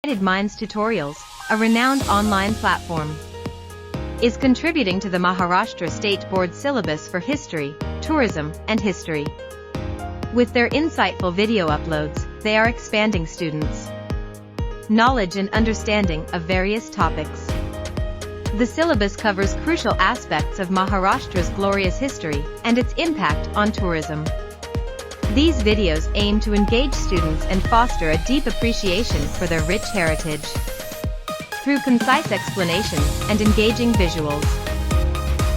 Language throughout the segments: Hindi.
United Minds Tutorials, a renowned online platform, is contributing to the Maharashtra State Board syllabus for history, tourism, and history. With their insightful video uploads, they are expanding students' knowledge and understanding of various topics. The syllabus covers crucial aspects of Maharashtra's glorious history and its impact on tourism. These videos aim to engage students and foster a deep appreciation for their rich heritage. Through concise explanations and engaging visuals,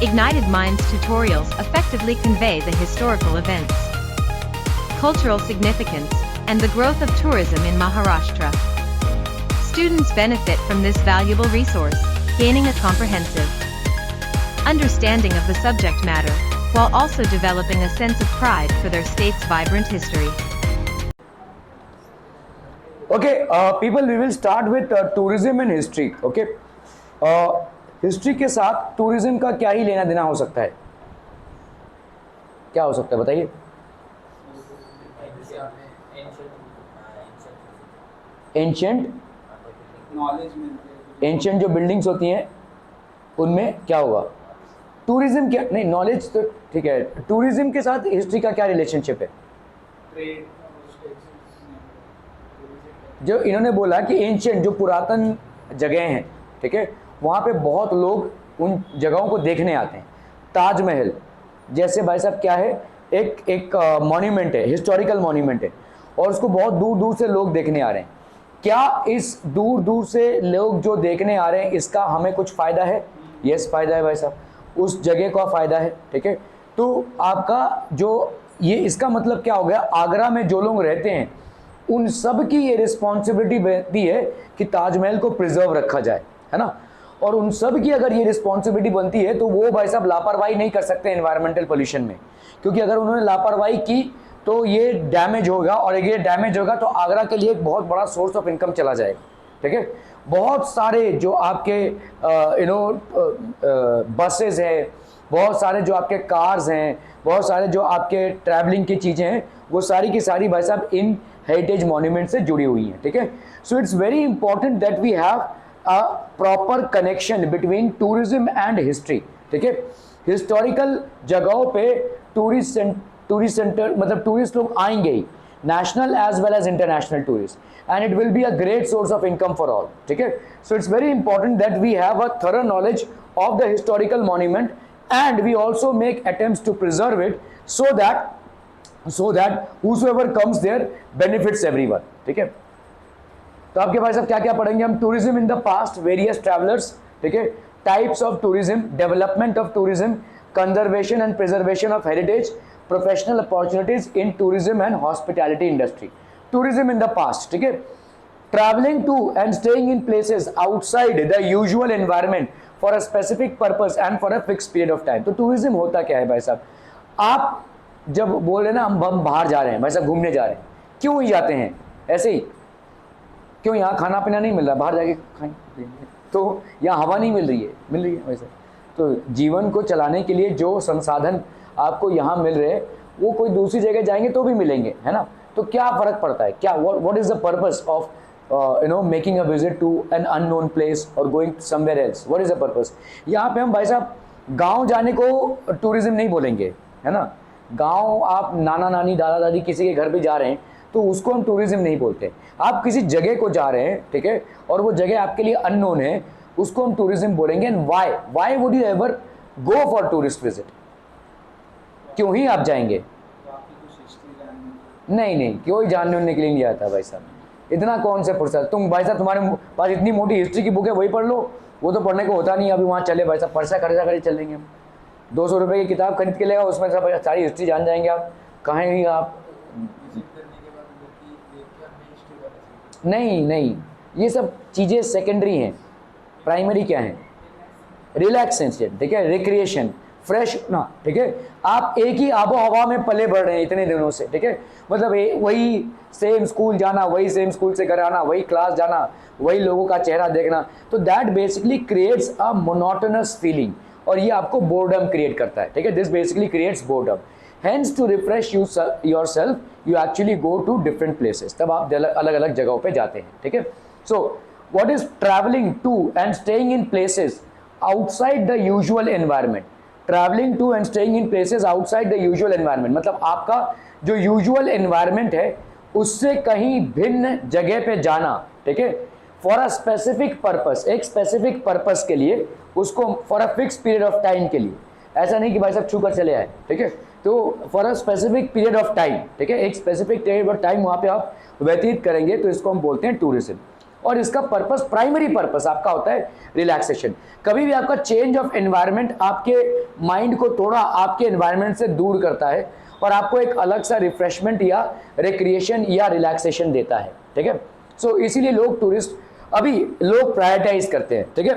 Ignited Minds tutorials effectively convey the historical events, cultural significance, and the growth of tourism in Maharashtra. Students benefit from this valuable resource, gaining a comprehensive understanding of the subject matter, while also developing a sense of pride for their state's vibrant history. Okay, people, we will start with tourism and history. Okay, history के साथ tourism का क्या ही लेना देना हो सकता है? क्या हो सकता है बताइए? Ancient एंशियंट जो बिल्डिंग्स होती हैं उनमें क्या होगा? टूरिज्म क्या नहीं, नॉलेज तो ठीक है, टूरिज्म के साथ हिस्ट्री का क्या रिलेशनशिप है? जो इन्होंने बोला कि एंशियंट जो पुरातन जगह हैं, ठीक है, वहाँ पे बहुत लोग उन जगहों को देखने आते हैं. ताजमहल जैसे भाई साहब क्या है, एक मॉन्यूमेंट है, हिस्टोरिकल मॉन्यूमेंट है, और उसको बहुत दूर दूर से लोग देखने आ रहे हैं. क्या इस दूर दूर से लोग जो देखने आ रहे हैं इसका हमें कुछ फ़ायदा है? यस, फ़ायदा है भाई साहब, उस जगह का फ़ायदा है. ठीक है, तो आपका जो ये इसका मतलब क्या हो गया, आगरा में जो लोग रहते हैं उन सब की ये रिस्पॉन्सिबिलिटी बनती है कि ताजमहल को प्रिजर्व रखा जाए, है ना. और उन सब की अगर ये रिस्पॉन्सिबिलिटी बनती है तो वो भाई साहब लापरवाही नहीं कर सकते एनवायरमेंटल पोल्यूशन में, क्योंकि अगर उन्होंने लापरवाही की तो ये डैमेज होगा, और ये डैमेज होगा तो आगरा के लिए एक बहुत बड़ा सोर्स ऑफ इनकम चला जाएगा. ठीक है, बहुत सारे जो आपके बसेस हैं, बहुत सारे जो आपके कार्स हैं, बहुत सारे जो आपके ट्रैवलिंग की चीज़ें हैं, वो सारी की सारी भाई साहब इन हेरिटेज मॉन्यूमेंट से जुड़ी हुई हैं. ठीक है, so it's very important that we have a proper connection between tourism and history. ठीक है, हिस्टोरिकल जगहों पे टूरिस्ट सेंटर मतलब टूरिस्ट लोग आएंगे ही, national as well as international tourists, and it will be a great source of income for all. ठीक है, so it's very important that we have a thorough knowledge of the historical monument, and we also make attempts to preserve it so that whosoever comes there benefits everyone. ठीक है, तो आपके भाई साहब क्या क्या पढ़ेंगे हम? Tourism in the past, various travellers, ठीक है, types of tourism, development of tourism, conservation and preservation of heritage, professional opportunities in tourism and hospitality industry. Tourism in the past, ठीक है, traveling to and staying in places outside the usual environment for a specific purpose and for a fixed period of time. तो tourism होता क्या है भाई साहब? आप जब बोल रहे ना हम बाहर जा रहे हैं भाई साहब, घूमने जा रहे हैं, क्यों ही जाते हैं? ऐसे ही. क्यों? यहाँ खाना पीना नहीं मिल रहा, बाहर जाके खाएंगे, तो यहाँ हवा नहीं मिल रही है भाई साहब. तो जीवन को चलाने के लिए जो संसाधन आपको यहाँ मिल रहे हैं वो कोई दूसरी जगह जाएंगे तो भी मिलेंगे, है ना. तो क्या फ़र्क पड़ता है? क्या what is the purpose of making a visit to an unknown place और going somewhere else? What is the purpose? यहाँ पे हम भाई साहब गांव जाने को टूरिज्म नहीं बोलेंगे, है ना. गांव आप नाना नानी दादा दादी किसी के घर पे जा रहे हैं तो उसको हम टूरिज्म नहीं बोलते. आप किसी जगह को जा रहे हैं, ठीक है, और वो जगह आपके लिए अननोन है, उसको हम टूरिज्म बोलेंगे. And why would you ever go for tourist visit? क्यों ही आप जाएंगे? नहीं, कोई जानने उनने के लिए नहीं आता भाई साहब. इतना कौन से फुर्सत? तुम भाई साहब तुम्हारे पास इतनी मोटी हिस्ट्री की बुक है, वही पढ़ लो. वो तो पढ़ने को होता नहीं. अभी वहाँ चले भाई साहब, खर्चा खरीद चलेंगे हम, 200 रुपये की किताब खरीद के लेगा, उसमें सब सारी हिस्ट्री जान जाएंगे आप. कहाँ ही आप? नहीं, ये सब चीज़ें सेकेंडरी हैं. प्राइमरी क्या है? रिलैक्सेशन, ठीक है, रिक्रिएशन, फ्रेश ना. ठीक है, आप एक ही आबो हवा में पले बढ़ रहे हैं इतने दिनों से. ठीक है, मतलब वही सेम स्कूल जाना, वही सेम स्कूल से घर आना, वही क्लास जाना, वही लोगों का चेहरा देखना, तो that basically creates a monotonous feeling, और ये आपको बोर्डम क्रिएट करता है. ठीक है, this basically creates boredom. Hence to refresh yourself you actually go to different places. तब आप अलग अलग जगहों पे जाते हैं. ठीक है, So what is traveling to and staying in places outside the usual environment? Traveling to and staying in places outside the usual environment मतलब आपका जो usual environment है उससे कहीं भिन्न जगह पे जाना, ठीक है, फॉर अ स्पेसिफिक पर्पस, एक स्पेसिफिक पर्पस के लिए, उसको for a fix period of time के लिए, ऐसा नहीं कि भाई साहब छू कर चले आए, ठीक है, तो for a specific period of time, ठीक है, एक स्पेसिफिक पीरियड ऑफ टाइम वहाँ पे आप व्यतीत करेंगे, तो इसको हम बोलते हैं टूरिज्म। और इसका पर्पस, प्राइमरी पर्पस आपका होता है रिलैक्सेशन। कभी भी आपका चेंज ऑफ एनवायरनमेंट आपके माइंड को थोड़ा आपके एनवायरनमेंट से दूर करता है और आपको एक अलग सा रिफ्रेशमेंट या रिक्रिएशन या रिलैक्सेशन देता है, ठीक है। सो इसीलिए लोग टूरिस्ट अभी लोग प्रायोरिटाइज करते हैं, ठीक है।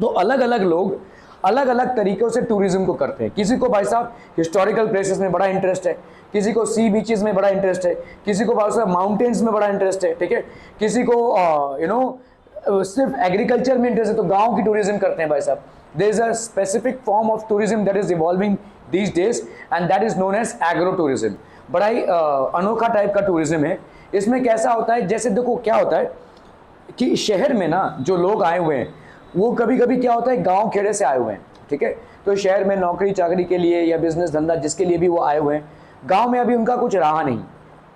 तो अलग अलग लोग अलग अलग तरीकों से टूरिज्म को करते हैं। किसी को भाई साहब हिस्टोरिकल प्लेसेस में बड़ा इंटरेस्ट है, किसी को सी बीचेस में बड़ा इंटरेस्ट है, किसी को भाई साहब माउंटेन्स में बड़ा इंटरेस्ट है, ठीक है, किसी को सिर्फ एग्रीकल्चर में इंटरेस्ट है तो गांव की टूरिज्म करते हैं भाई साहब। There is a specific form of tourism that is evolving these days and that is known as agro tourism. बड़ा ही अनोखा टाइप का टूरिज्म है। इसमें कैसा होता है, जैसे देखो क्या होता है कि शहर में ना जो लोग आए हुए हैं वो कभी कभी क्या होता है गांव खेड़े से आए हुए हैं, ठीक है, तो शहर में नौकरी चाकरी के लिए या बिजनेस धंधा जिसके लिए भी वो आए हुए हैं, गांव में अभी उनका कुछ रहा नहीं,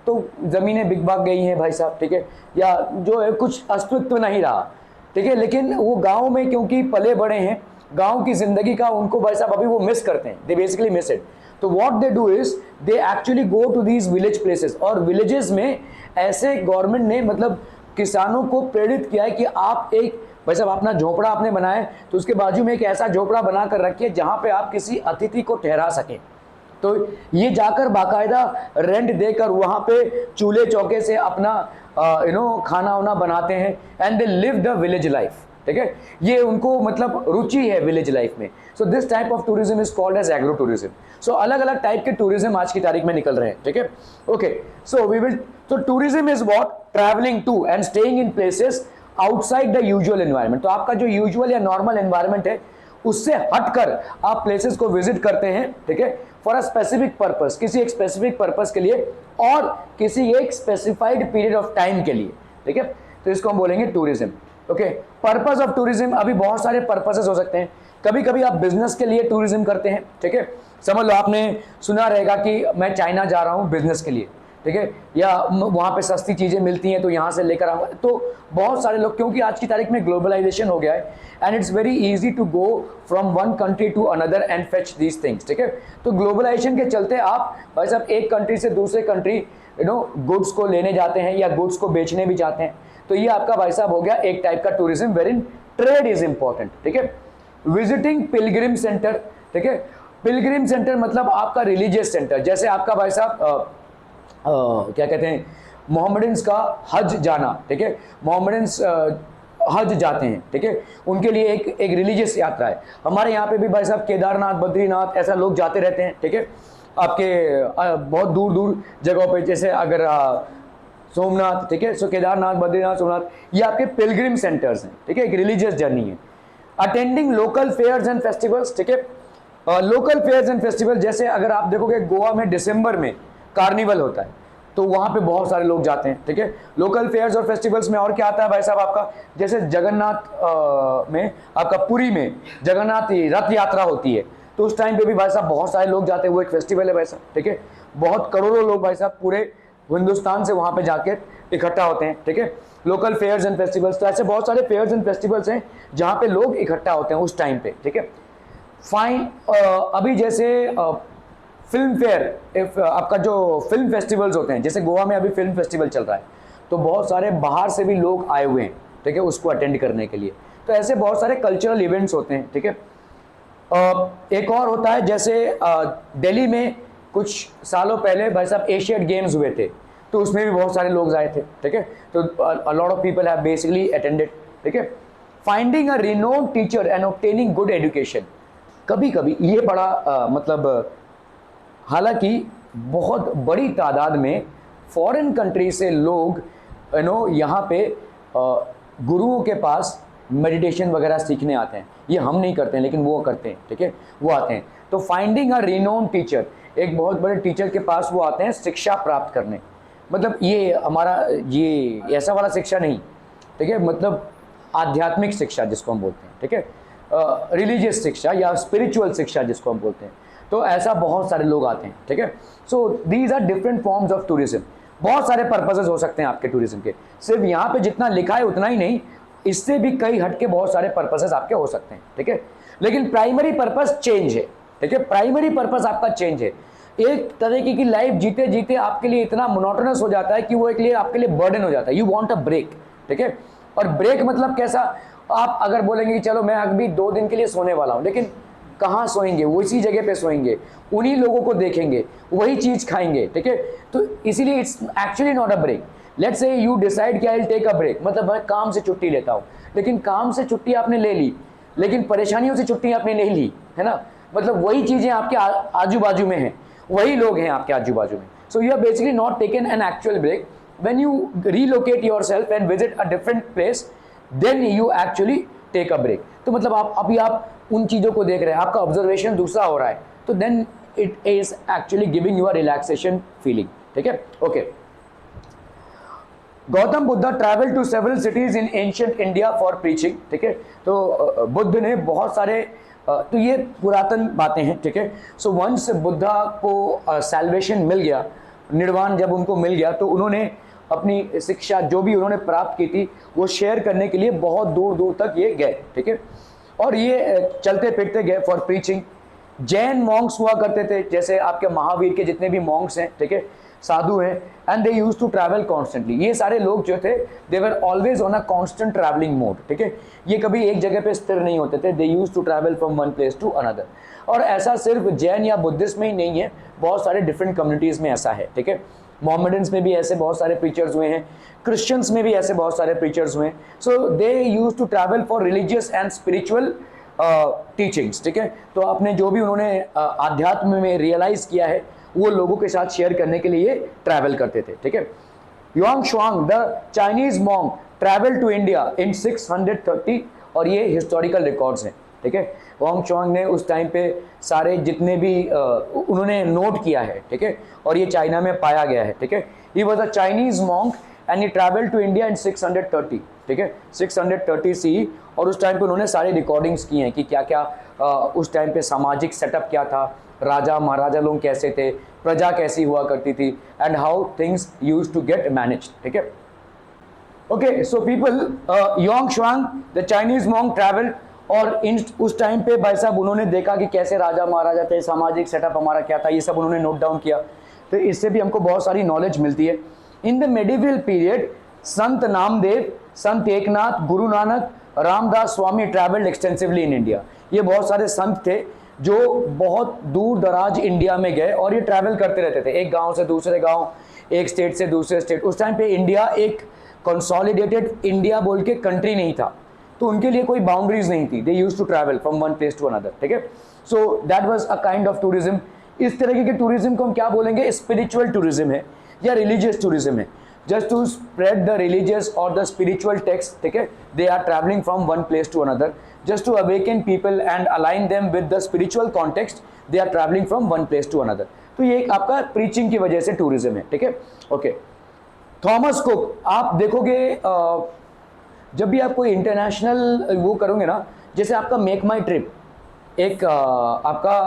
तो ज़मीनें बिक बाक गई हैं भाई साहब, ठीक है, या जो है कुछ अस्तित्व नहीं रहा, ठीक है, लेकिन वो गांव में क्योंकि पले बड़े हैं, गांव की ज़िंदगी का उनको भाई साहब अभी वो मिस करते हैं, दे बेसिकली मिस इट। तो what they do is they actually go to these village places, और विलेजेस में ऐसे गवर्नमेंट ने मतलब किसानों को प्रेरित किया है कि आप एक भाई साहब अपना झोपड़ा आपने बनाया तो उसके बाजू में एक ऐसा झोपड़ा बना कर रखिए जहां पे आप किसी अतिथि को ठहरा सकें। तो ये जाकर बाकायदा रेंट देकर वहां पे चूल्हे चौके से अपना खाना वाना बनाते हैं and they live the village life, ठीक है, ये उनको मतलब रुचि है विलेज लाइफ में। So this type of tourism is called as agro tourism. So अलग अलग टाइप के टूरिज्म आज की तारीख में निकल रहे हैं, ठीक है, ओके। सो वी विल, तो tourism is what, travelling to and staying in places outside the usual environment. तो आपका जो यूजुअल या नॉर्मल एनवायरनमेंट है उससे हटकर आप प्लेसेस को विजिट करते हैं, ठीक है, फॉर अ स्पेसिफिक पर्पस, किसी एक स्पेसिफिक पर्पस के लिए और किसी एक स्पेसिफाइड पीरियड ऑफ टाइम के लिए, ठीक है, तो इसको हम बोलेंगे tourism, okay. Purpose of tourism, अभी बहुत सारे पर्पसेस हो सकते हैं। कभी कभी आप बिजनेस के लिए टूरिज्म करते हैं, ठीक है, समझ लो आपने सुना रहेगा कि मैं चाइना जा रहा हूँ बिजनेस के लिए, ठीक है, या वहाँ पे सस्ती चीज़ें मिलती हैं तो यहाँ से लेकर आऊँगा। तो बहुत सारे लोग, क्योंकि आज की तारीख में ग्लोबलाइजेशन हो गया है and it's very easy to go from one country to another and fetch these things, ठीक है, तो ग्लोबलाइजेशन के चलते आप भाई साहब एक कंट्री से दूसरे कंट्री गुड्स को लेने जाते हैं या गुड्स को बेचने भी जाते हैं। तो ये आपका भाई साहब हो गया एक टाइप का tourism wherein trade is important, ठीक है। विजिटिंग पिलग्रिम सेंटर, ठीक है, पिलग्रिम सेंटर मतलब आपका रिलीजियस सेंटर, जैसे आपका भाई साहब क्या कहते हैं मोहम्मडन्स का हज जाना, ठीक है, मोहम्मडन्स हज जाते हैं, ठीक है, उनके लिए एक रिलीजियस यात्रा है। हमारे यहाँ पे भी भाई साहब केदारनाथ, बद्रीनाथ ऐसा लोग जाते रहते हैं, ठीक है, आपके बहुत दूर दूर जगहों पे, जैसे अगर सोमनाथ, ठीक है, सो केदारनाथ, बद्रीनाथ, सोमनाथ ये आपके पिलग्रिम सेंटर्स हैं, ठीक है, एक रिलीजियस जर्नी है। Attending local fairs and festivals, ठीक है, लोकल फेयर्स एंड फेस्टिवल, जैसे अगर आप देखोगे गोवा में दिसंबर में कार्निवल होता है तो वहाँ पे बहुत सारे लोग जाते हैं, ठीक है। लोकल फेयर्स और फेस्टिवल्स में और क्या आता है भाई साहब आपका, जैसे जगन्नाथ में आपका पुरी में जगन्नाथ रथ यात्रा होती है तो उस टाइम पे भी भाई साहब बहुत सारे लोग जाते हैं, वो एक फेस्टिवल है भाई साहब, ठीक है, बहुत करोड़ों लोग भाई साहब पूरे हिंदुस्तान से वहाँ पे जाके इकट्ठा होते हैं, ठीक है। लोकल फेयर्स एंड फेस्टिवल्स, तो ऐसे बहुत सारे फेयर्स एंड फेस्टिवल्स हैं जहाँ पे लोग इकट्ठा होते हैं उस टाइम पे, ठीक है। फाइन, अभी जैसे फिल्म फेयर, आपका जो फिल्म फेस्टिवल्स होते हैं, जैसे गोवा में अभी फिल्म फेस्टिवल चल रहा है तो बहुत सारे बाहर से भी लोग आए हुए हैं, ठीक है, उसको अटेंड करने के लिए। तो ऐसे बहुत सारे कल्चरल इवेंट्स होते हैं, ठीक है। एक और होता है, जैसे दिल्ली में कुछ सालों पहले भाई साहब एशियन गेम्स हुए थे तो उसमें भी बहुत सारे लोग आए थे, ठीक है, तो a lot of people have basically attended, ठीक है। Finding a renowned teacher and obtaining good education, कभी कभी ये बड़ा मतलब हालांकि बहुत बड़ी तादाद में फॉरेन कंट्री से लोग यहाँ पे गुरुओं के पास मेडिटेशन वगैरह सीखने आते हैं। ये हम नहीं करते हैं लेकिन वो करते हैं, ठीक है, वो आते हैं। तो फाइंडिंग अ रिनोन टीचर, एक बहुत बड़े टीचर के पास वो आते हैं शिक्षा प्राप्त करने, मतलब ये हमारा ये ऐसा वाला शिक्षा नहीं, ठीक है, मतलब आध्यात्मिक शिक्षा जिसको हम बोलते हैं, ठीक है, रिलीजियस शिक्षा या स्पिरिचुअल शिक्षा जिसको हम बोलते हैं। तो ऐसा बहुत सारे लोग आते हैं, ठीक है। So these are different forms of tourism. बहुत सारे पर्पसेस हो सकते हैं आपके टूरिज्म के, सिर्फ यहाँ पे जितना लिखा है उतना ही नहीं, इससे भी कई हटके बहुत सारे पर्पसेस आपके हो सकते हैं, ठीक है। लेकिन प्राइमरी पर्पस चेंज है, ठीक है, प्राइमरी पर्पस आपका चेंज है। एक तरीके की लाइफ जीते जीते आपके लिए इतना मोनोटोनस हो जाता है कि वो एक लिए आपके लिए बर्डन हो जाता है। यू वांट अ ब्रेक, ठीक है। और ब्रेक मतलब कैसा, आप अगर बोलेंगे कि चलो मैं अभी 2 दिन के लिए सोने वाला हूँ, लेकिन कहाँ सोएंगे, वो इसी जगह पे सोएंगे, उन्हीं लोगों को देखेंगे, वही चीज़ खाएंगे, ठीक है। तो इसीलिए it's actually not a break. Let's say you decide कि I will take a break, मतलब मैं काम से छुट्टी लेता हूँ, लेकिन काम से छुट्टी आपने ले ली, लेकिन परेशानियों से छुट्टी आपने नहीं ली, है ना। मतलब वही चीज़ें आपके आजू बाजू में हैं, वही लोग हैं आपके आजू बाजू में। So you are basically not taken an actual break. When you relocate yourself and visit a different place, then you actually take a break. तो मतलब आप उन चीज़ों को देख रहे हैं, आपका ऑब्जर्वेशन दूसरा हो रहा है, तो then it is actually giving you a relaxation feeling, ठीक है। Okay, Gautam Buddha travel to several cities in ancient India for preaching, ठीक है। तो बुद्ध ने बहुत सारे तो ये पुरातन बातें हैं, ठीक है। सो वंस बुद्धा को सैल्वेशन मिल गया, निर्वाण जब उनको मिल गया, तो उन्होंने अपनी शिक्षा जो भी उन्होंने प्राप्त की थी वो शेयर करने के लिए बहुत दूर दूर तक ये गए, ठीक है। और ये चलते फिरते गए फॉर प्रीचिंग। जैन मॉन्क्स हुआ करते थे, जैसे आपके महावीर के जितने भी मॉन्क्स हैं, ठीक है, साधु हैं, and they use to travel constantly. ये सारे लोग जो थे they were always on a constant travelling mode, ठीक है। ये कभी एक जगह पे स्थिर नहीं होते थे, they use to travel from one place to another. और ऐसा सिर्फ जैन या बुद्धिस्ट में ही नहीं है, बहुत सारे डिफरेंट कम्युनिटीज़ में ऐसा है, ठीक है। मोहम्मडन्स में भी ऐसे बहुत सारे प्रीचर्स हुए हैं, क्रिश्चियंस में भी ऐसे बहुत सारे प्रीचर्स हुए हैं। So they use to travel for religious and spiritual teachings, ठीक है। तो आपने जो भी उन्होंने आध्यात्म में रियलाइज किया है वो लोगों के साथ शेयर करने के लिए ट्रैवल करते थे, ठीक है। Hiuen Tsang the Chinese monk travel to India in 630, और ये हिस्टोरिकल रिकॉर्ड्स हैं, ठीक है। युआंग शुआंग ने उस टाइम पे सारे जितने भी उन्होंने नोट किया है, ठीक है, और ये चाइना में पाया गया है, ठीक है। He was a Chinese monk and he travel to India in 630, ठीक है, 630 सी। और उस टाइम पे उन्होंने सारी रिकॉर्डिंग्स की हैं कि क्या क्या उस टाइम पे सामाजिक सेटअप क्या था, राजा महाराजा लोग कैसे थे, प्रजा कैसी हुआ करती थी, and how things used to get managed, ठीक है। Okay, so people, Hiuen Tsang the Chinese monk travel, और उस टाइम पे भाई साहब उन्होंने देखा कि कैसे राजा महाराजा थे, सामाजिक सेटअप हमारा क्या था, ये सब उन्होंने नोट डाउन किया। तो इससे भी हमको बहुत सारी नॉलेज मिलती है। In the medieval period Sant Namdev, Sant Eknath, Guru Nanak, Ramdas Swami travelled extensively in India. ये बहुत सारे संत थे जो बहुत दूर दराज इंडिया में गए और ये ट्रैवल करते रहते थे, एक गांव से दूसरे गांव, एक स्टेट से दूसरे स्टेट। उस टाइम पे इंडिया एक कंसोलिडेटेड इंडिया बोल के कंट्री नहीं था, तो उनके लिए कोई बाउंड्रीज नहीं थी। They used to travel from one place to another, ठीक है। So that was a kind of tourism. इस तरीके के टूरिज्म को हम क्या बोलेंगे, स्पिरिचुअल टूरिज्म है या रिलीजियस टूरिज्म है। Just to spread the religious और द स्पिरिचुअल टेक्स्ट, ठीक है, they are travelling from one place to another just to awaken people and align them with the spiritual context, they are traveling from one place to another। तो ये एक आपका preaching की वजह से टूरिज्म है, ठीक है। ओके, थॉमस कुक, आप देखोगे जब भी आप कोई इंटरनेशनल वो करोगे ना, जैसे आपका मेक माई ट्रिप एक आपका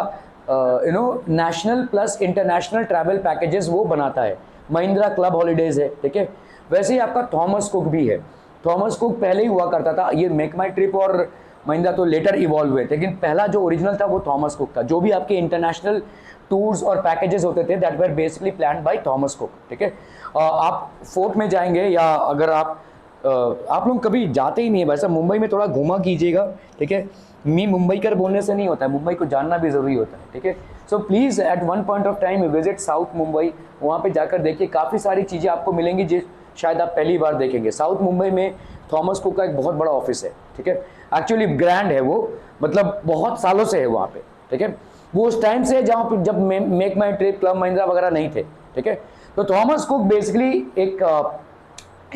national plus international travel packages वो बनाता है, महिंद्रा क्लब हॉलीडेज है, ठीक है। वैसे ही आपका थॉमस कुक भी है। थॉमस कुक पहले ही हुआ करता था, ये मेक माई ट्रिप और महिंद्रा तो लेटर इवॉल्व हुए, लेकिन पहला जो ओरिजिनल था वो थॉमस कुक था। जो भी आपके इंटरनेशनल टूर्स और पैकेजेस होते थे that were basically planned by Thomas cook, ठीक है। आप फोर्ट में जाएंगे या अगर आप लोग कभी जाते ही नहीं है वैसा, मुंबई में थोड़ा घूमा कीजिएगा, ठीक है। मी मुंबईकर बोलने से नहीं होता है, मुंबई को जानना भी ज़रूरी होता है, ठीक है। So please at one point of time visit south Mumbai, वहाँ पे जाकर देखिए, काफ़ी सारी चीज़ें आपको मिलेंगी जो शायद आप पहली बार देखेंगे। साउथ मुंबई में थॉमस कुक का एक बहुत बड़ा ऑफिस है, ठीक है। एक्चुअली ग्रैंड है वो, मतलब बहुत सालों से है वहाँ पे, ठीक है। वो उस टाइम से जहाँ पे जब मेक माई ट्रिप, क्लब महिंद्रा वगैरह नहीं थे, ठीक है। तो थॉमस कुक बेसिकली एक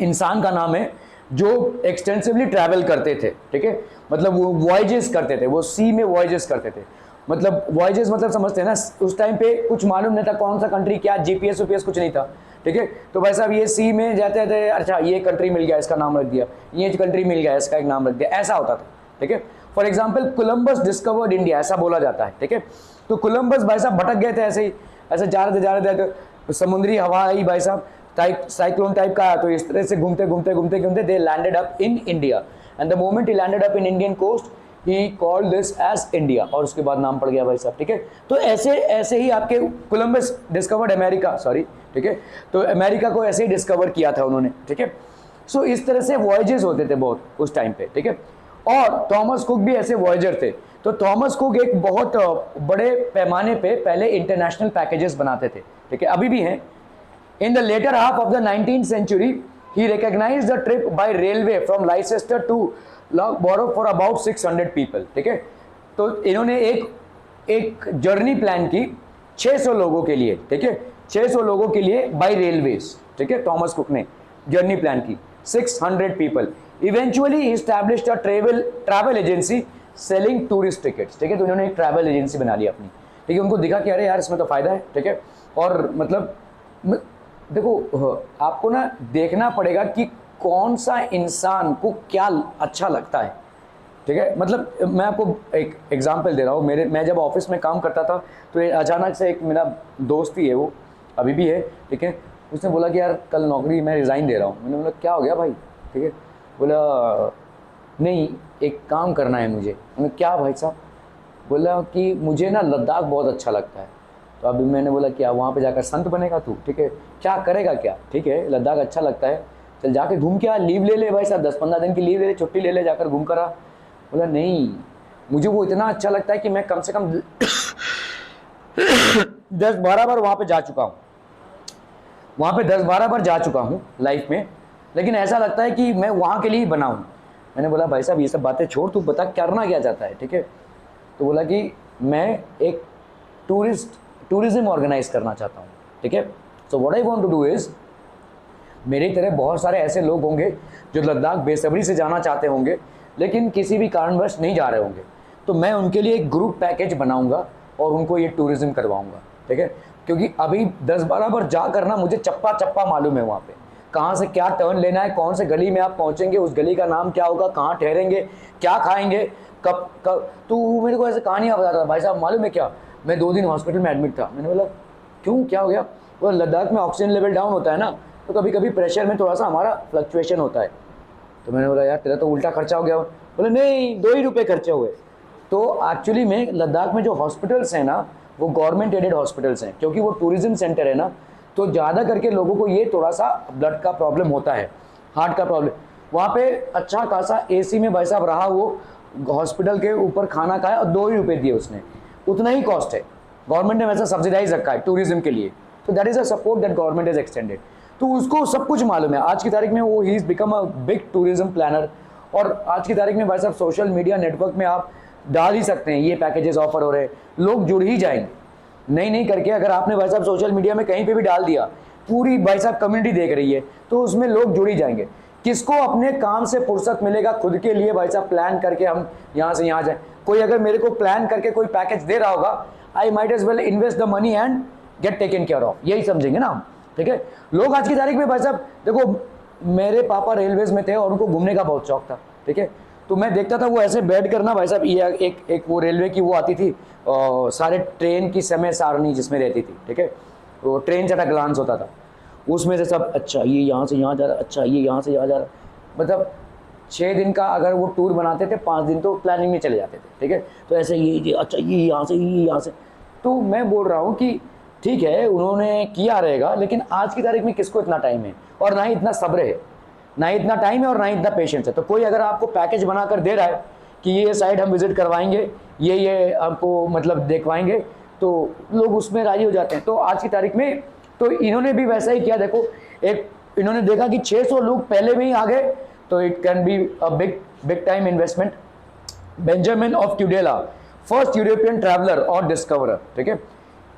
इंसान का नाम है जो एक्सटेंसिवली ट्रैवल करते थे, ठीक है। मतलब वो वॉयजेस करते थे, वो सी में वॉयजेस करते थे। मतलब वॉयजेस मतलब समझते हैं ना, उस टाइम पे कुछ मालूम नहीं था कौन सा कंट्री क्या, जीपीएस वीपीएस कुछ नहीं था, ठीक है। तो भाई साहब ये सी में जाते थे, अच्छा ये कंट्री मिल गया इसका नाम रख दिया, ये कंट्री मिल गया इसका एक नाम रख दिया, ऐसा होता था, ठीक है। For example Columbus discovered India, ऐसा बोला जाता है, ठीक है। तो कोलंबस भाई साहब भटक गए थे ऐसे ही, ऐसे जा रहे थे तो समुद्री हवा आई भाई साहब, साइक्लोन टाइप का आया, तो इस तरह से घूमते they landed up in India, and the moment he landed up in Indian coast he called this as India, और उसके बाद नाम पड़ गया भाई साहब, ठीक है। तो ऐसे ही आपके कोलंबस डिस्कवर्ड अमेरिका, सॉरी, ठीक है। तो अमेरिका को ऐसे ही डिस्कवर किया था उन्होंने, ठीक है। सो इस तरह से वॉयजेस होते थे बहुत उस टाइम पे, ठीक है। और थॉमस कुक भी ऐसे वॉयजर थे। तो थॉमस कुक एक बहुत बड़े पैमाने पे पहले इंटरनेशनल पैकेजेस बनाते थे, ठीक है, अभी भी हैं। In the latter half of the 19th century he recognized the trip by railway from Leicester to Loughborough for about 600 people, ठीक है। तो इन्होंने एक जर्नी प्लान की 600 लोगों के लिए, ठीक है, 600 लोगों के लिए बाय रेलवेज, ठीक है। थॉमस कुक ने जर्नी प्लान की 600 people. Eventually he established a travel agency selling tourist tickets, ठीक है। तो इन्होंने एक ट्रैवल एजेंसी बना ली अपनी, ठीक है। उनको दिखा कि अरे यार इसमें तो फायदा है, ठीक है। और मतलब देखो आपको ना देखना पड़ेगा कि कौन सा इंसान को क्या अच्छा लगता है, ठीक है। मतलब मैं आपको एक एग्जांपल दे रहा हूँ। मैं जब ऑफिस में काम करता था तो अचानक से एक मेरा दोस्त ही है, वो अभी भी है, ठीक है। उसने बोला कि यार कल नौकरी मैं रिज़ाइन दे रहा हूँ। मैंने बोला क्या हो गया भाई, ठीक है। बोला नहीं एक काम करना है मुझे। मैंने क्या भाई साहब? बोला कि मुझे ना लद्दाख बहुत अच्छा लगता है। तो अभी मैंने बोला क्या वहाँ पे जाकर संत बनेगा तू, ठीक है, क्या करेगा क्या, ठीक है, लद्दाख अच्छा लगता है, चल जाके घूम के आ, लीव ले ले भाई साहब, 10-15 दिन की लीव ले ले, छुट्टी ले ले, जाकर घूम कर आ। बोला नहीं मुझे वो इतना अच्छा लगता है कि मैं कम से कम 10-12 बार वहाँ पे जा चुका हूँ, वहाँ पे 10-12 बार जा चुका हूँ लाइफ में, लेकिन ऐसा लगता है कि मैं वहाँ के लिए ही बना हूँ। मैंने बोला भाई साहब ये सब बातें छोड़, तू बता करना क्या चाहता है, ठीक है। तो बोला कि मैं एक टूरिज्म ऑर्गेनाइज करना चाहता हूँ, ठीक है। So what I want to do is, मेरी तरह बहुत सारे ऐसे लोग होंगे जो लद्दाख बेसब्री से जाना चाहते होंगे लेकिन किसी भी कारणवश नहीं जा रहे होंगे, तो मैं उनके लिए एक ग्रुप पैकेज बनाऊंगा और उनको ये टूरिज्म करवाऊंगा, ठीक है। क्योंकि अभी 10-12 बार जा करना मुझे चप्पा चप्पा मालूम है वहाँ पे कहाँ से क्या टर्न लेना है, कौन से गली में आप पहुँचेंगे, उस गली का नाम क्या होगा, कहाँ ठहरेंगे, क्या खाएंगे, कब। तो मेरे को ऐसे कहानियाँ बताता था भाई साहब, मालूम है क्या, मैं 2 दिन हॉस्पिटल में एडमिट था। मैंने बोला क्यों क्या हो गया? वो लद्दाख में ऑक्सीजन लेवल डाउन होता है ना, तो कभी कभी प्रेशर में थोड़ा सा हमारा फ्लक्चुएशन होता है। तो मैंने बोला यार तेरा तो उल्टा खर्चा हो गया। बोले नहीं 2 ही रुपये खर्चे हुए। तो एक्चुअली में लद्दाख में जो हॉस्पिटल्स हैं ना वो गवर्नमेंट एडेड हॉस्पिटल्स हैं, क्योंकि वो टूरिज्म सेंटर है ना, तो ज़्यादा करके लोगों को ये थोड़ा सा ब्लड का प्रॉब्लम होता है, हार्ट का प्रॉब्लम। वहाँ पे अच्छा खासा AC में भाई साहब रहा, वो हॉस्पिटल के ऊपर खाना खाया और 2 ही रुपये दिए उसने, उतना ही कॉस्ट है। गवर्नमेंट ने वैसा सब्सिडाइज रखा है टूरिज्म के लिए, तो that is a support that government is extended. तो उसको सब कुछ मालूम है। आज की तारीख में वो he is become a big tourism planner. और आज की तारीख में भाई साहब सोशल मीडिया नेटवर्क में आप डाल ही सकते हैं ये पैकेजेस ऑफर हो रहे हैं, लोग जुड़ ही जाएंगे। नहीं करके अगर आपने भाई साहब सोशल मीडिया में कहीं पे भी डाल दिया, पूरी भाई साहब कम्युनिटी देख रही है, तो उसमें लोग जुड़ ही जाएंगे। किसको अपने काम से फुर्सत मिलेगा खुद के लिए भाई साहब प्लान करके हम यहाँ से यहाँ जाए? कोई अगर मेरे को प्लान करके कोई पैकेज दे रहा होगा, I might as well invest the money and get taken care of, यही समझेंगे ना हम, ठीक है। लोग आज की तारीख में भाई साहब देखो, मेरे पापा रेलवेज में थे और उनको घूमने का बहुत शौक था, ठीक है। तो मैं देखता था वो ऐसे बैठ कर ना भाई साहब, ये एक वो रेलवे की वो आती थी सारे ट्रेन की समय सारणी जिसमें रहती थी, ठीक है। वो ट्रेन चटा ग्लांस होता था, उसमें से सब अच्छा ये यहाँ से यहाँ जा रहा, अच्छा ये यहाँ से यहाँ जा रहा, मतलब 6 दिन का अगर वो टूर बनाते थे, 5 दिन तो प्लानिंग में चले जाते थे, ठीक है। तो ऐसे ये अच्छा ये यहाँ से ये यहाँ से। तो मैं बोल रहा हूँ कि ठीक है उन्होंने किया रहेगा, लेकिन आज की तारीख में किसको इतना टाइम है और ना ही इतना सब्र है, ना ही इतना टाइम है और ना ही इतना पेशेंस है। तो कोई अगर आपको पैकेज बनाकर दे रहा है कि ये साइड हम विजिट करवाएंगे, ये आपको मतलब देखवाएंगे, तो लोग उसमें राजी हो जाते हैं। तो आज की तारीख में तो इन्होंने भी वैसा ही किया। देखो एक इन्होंने देखा कि 600 लोग पहले में ही आ गए, तो it can be a big time investment. Benjamin of Tudela, first European traveller और डिस्कवरर, ठीक है।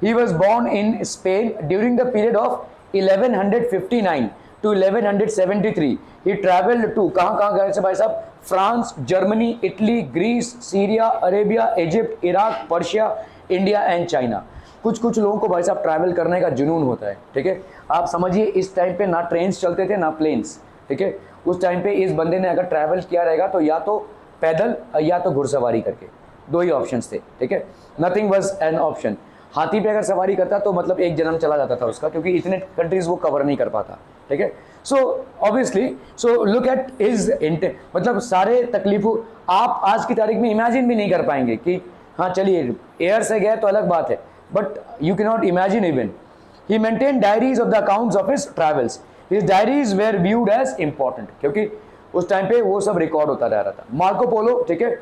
He was born in Spain during the period of 1159 to 1173. He traveled to कहाँ गए थे भाई साहब? France, Germany, Italy, Greece, Syria, Arabia, Egypt, Iraq, Persia, India and China. कुछ कुछ लोगों को भाई साहब ट्रैवल करने का जुनून होता है, ठीक है। आप समझिए इस टाइम पे ना ट्रेन्स चलते थे ना प्लेन्स, ठीक है। उस टाइम पे इस बंदे ने अगर ट्रैवल किया रहेगा तो या तो पैदल या तो घुड़सवारी करके, दो ही ऑप्शंस थे, ठीक है। Nothing was an option. हाथी पे अगर सवारी करता तो मतलब एक जन्म चला जाता था उसका, क्योंकि इतने कंट्रीज वो कवर नहीं कर पाता, ठीक है। So obviously, so look at his मतलब सारे तकलीफों आप आज की तारीख में इमेजिन भी नहीं कर पाएंगे कि हाँ चलिए एयर से गए तो अलग बात है, but you can not imagine even. He maintain diaries of the accounts of his travels. His diaries were viewed as important, क्योंकि उस टाइम पे वो सब रिकॉर्ड होता रह रहा था। मार्को पोलो, ठीक है,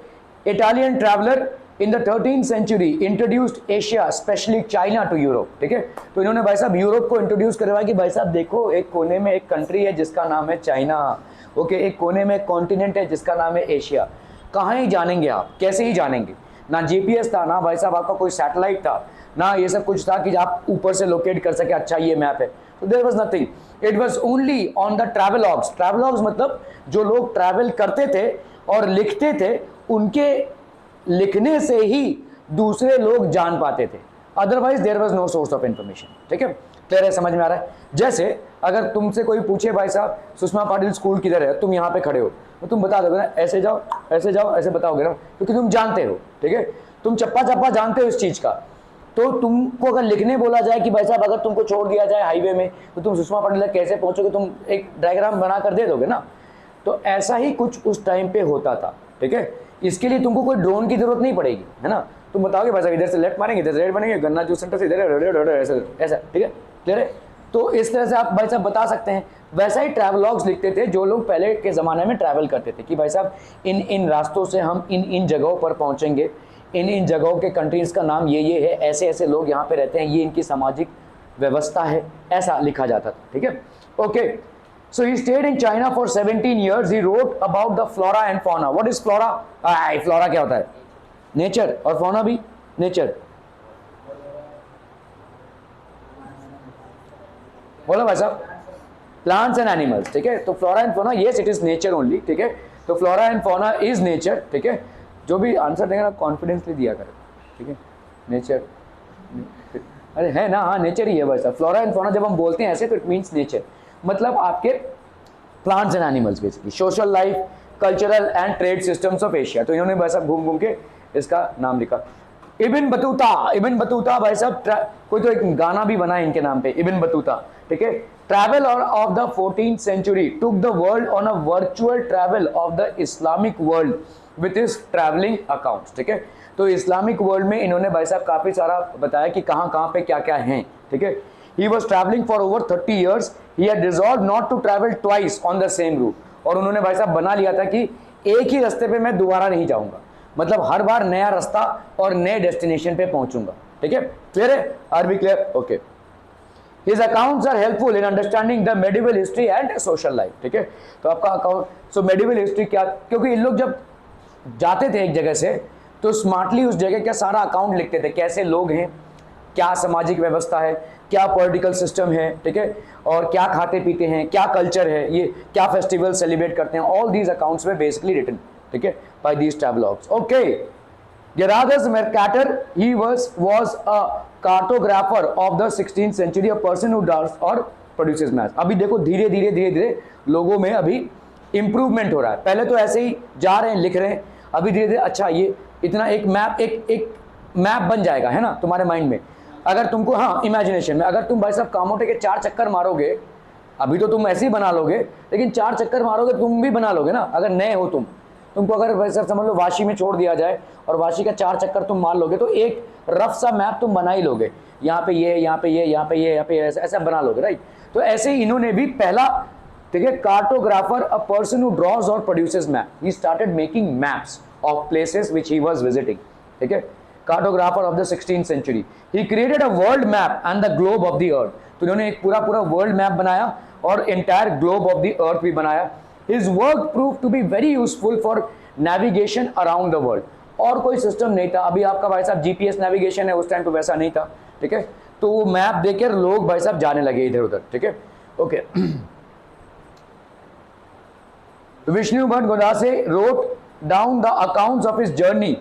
Italian traveller in the 13th century introduced Asia specially China to Europe, ठीक है। तो इन्होंने भाई साहब यूरोप को इंट्रोड्यूस करवाया कि भाई साहब देखो एक कोने में एक कंट्री है जिसका नाम है चाइना, ओके, एक कोने में एक कॉन्टिनेंट है जिसका नाम है एशिया। कहाँ ही जानेंगे आप, कैसे ही जानेंगे? ना जीपीएस था, ना भाई साहब आपका कोई सैटेलाइट था, ना ये सब कुछ था कि आप ऊपर से लोकेट कर सके अच्छा ये मैप है। तो there was nothing, it was only on the travelogues. Travelogues मतलब जो लोग ट्रैवल करते थे और लिखते थे, उनके लिखने से ही दूसरे लोग जान पाते थे, otherwise there was no source of information, ठीक है। क्लियर है, समझ में आ रहा है? जैसे अगर तुमसे कोई पूछे भाई साहब सुषमा पाटिल स्कूल किधर है, तुम यहाँ पे खड़े हो, तो तुम बता दोगे ना ऐसे जाओ ऐसे जाओ, ऐसे बताओगे ना, क्योंकि तुम जानते हो, ठीक है। तुम चप्पा चप्पा जानते हो इस चीज का। तो तुमको अगर लिखने बोला जाए कि भाई साहब अगर तुमको छोड़ दिया जाए हाईवे में तो तुम सुषमा पाटिल तक कैसे पहुंचोगे, तुम एक डायग्राम बना कर दे दोगे ना। तो ऐसा ही कुछ उस टाइम पे होता था, ठीक है। इसके लिए तुमको कोई ड्रोन की जरूरत नहीं पड़ेगी, है ना। तुम बताओगे भाई साहब इधर से लेफ्ट मारेंगे, इधर से राइट मारेंगे, गन्ना जूस सेंटर से इधर ऐसा, ठीक है, क्लियर है। तो इस तरह से आप भाई साहब बता सकते हैं। वैसा ही ट्रैवलॉग्स लिखते थे जो लोग पहले के ज़माने में ट्रैवल करते थे कि भाई साहब इन इन रास्तों से हम इन इन जगहों पर पहुंचेंगे, इन इन जगहों के कंट्रीज़ का नाम ये है, ऐसे ऐसे लोग यहाँ पे रहते हैं, ये इनकी सामाजिक व्यवस्था है, ऐसा लिखा जाता था, ठीक है। Okay, so he stayed in China for 17 years. He wrote about the flora and fauna. What is flora? Flora क्या होता है? Nature, और fauna भी nature. बोलो भाई साहब, प्लांट्स एंड एनिमल्स, ठीक है। तो flora and fauna, yes it is nature only, ठीक है। तो flora and fauna is nature, ठीक है। जो भी आंसर देगा ना कॉन्फिडेंसली दिया करें, ठीक है। नेचर, अरे है ना, हाँ नेचर ही है भाई साहब। फ्लोरा एंड फोना जब हम बोलते हैं ऐसे तो इट मीन्स नेचर, मतलब आपके plants and animals basically, social life, cultural and trade systems of Asia. तो इन्होंने भाई साहब घूम घूम के इसका नाम लिखा। इब्न बतूता भाई साहब, कोई तो एक गाना भी बना है इनके नाम पे, इब्न बतूता, ठीक है। Travel of the 14th century took the world on a virtual travel of the Islamic world with his travelling accounts, ठीक है। तो इस्लामिक वर्ल्ड में इन्होंने भाई साहब काफी सारा बताया कि कहाँ कहाँ पे क्या क्या है, ठीक है। He was traveling for over 30 years. He had resolved not to travel twice on the same route. और उन्होंने भाई साहब बना लिया था कि एक ही रास्ते पे मैं दोबारा नहीं जाऊंगा, मतलब हर बार नया रास्ता और नए डेस्टिनेशन पे पहुंचूंगा, ठीक है। क्लियर है? Are we clear? Okay. His accounts are helpful in understanding the medieval history and social life, ठीक है। तो आपका अकाउंट, सो medieval history क्या, क्योंकि इन लोग जब जाते थे एक जगह से तो स्मार्टली उस जगह का सारा अकाउंट लिखते थे, कैसे लोग हैं, क्या सामाजिक व्यवस्था है, क्या पॉलिटिकल सिस्टम है, ठीक है, और क्या खाते पीते हैं, क्या कल्चर है, ये क्या फेस्टिवल सेलिब्रेट करते हैं, ऑल दीज अकाउंट्स में बेसिकली रिटन, ठीक है, by these travelogues. Okay, Gerardus Mercator, he was a cartographer of the 16th century, a person who does or produces maps। अभी देखो धीरे धीरे लोगों में अभी इंप्रूवमेंट हो रहा है। पहले तो ऐसे ही जा रहे हैं, लिख रहे हैं, अभी धीरे धीरे अच्छा ये इतना एक मैप एक मैप बन जाएगा, है ना, तुम्हारे माइंड में। अगर तुमको, हाँ इमेजिनेशन में, अगर तुम भाई साहब कामोटे के 4 चक्कर मारोगे, अभी तो तुम ऐसे ही बना लोगे, लेकिन 4 चक्कर मारोगे तुम भी बना लोगे ना, अगर नए हो तुमको अगर भाई साहब समझ लो वाशी में छोड़ दिया जाए और वाशी का 4 चक्कर तुम मार लोगे तो एक रफ सा मैप तुम बना ही लोगे, यहाँ पे ये, यहाँ पे ये, यहाँ पे ये, यहाँ पे ऐसा बना लोगे, राइट। तो ऐसे ही इन्होंने भी पहला, ठीक है, cartographer, a person who draws और produces map, he started making maps of places which he was visiting, ठीक है। Cartographer of the 16th century, he created a world map and the globe of the earth. तो इन्होंने एक पूरा वर्ल्ड मैप बनाया और entire globe of the earth भी बनाया। His work proved to be very useful for navigation around the world। और कोई सिस्टम नहीं था, अभी आपका भाई साहब जीपीएस नेविगेशन है, उस टाइम पे वैसा नहीं था, ठीक है। तो वो मैप देखकर लोग भाई साहब जाने लगे इधर उधर, ठीक है। Okay, Vishnu Bhatt Godse wrote down the accounts of his journey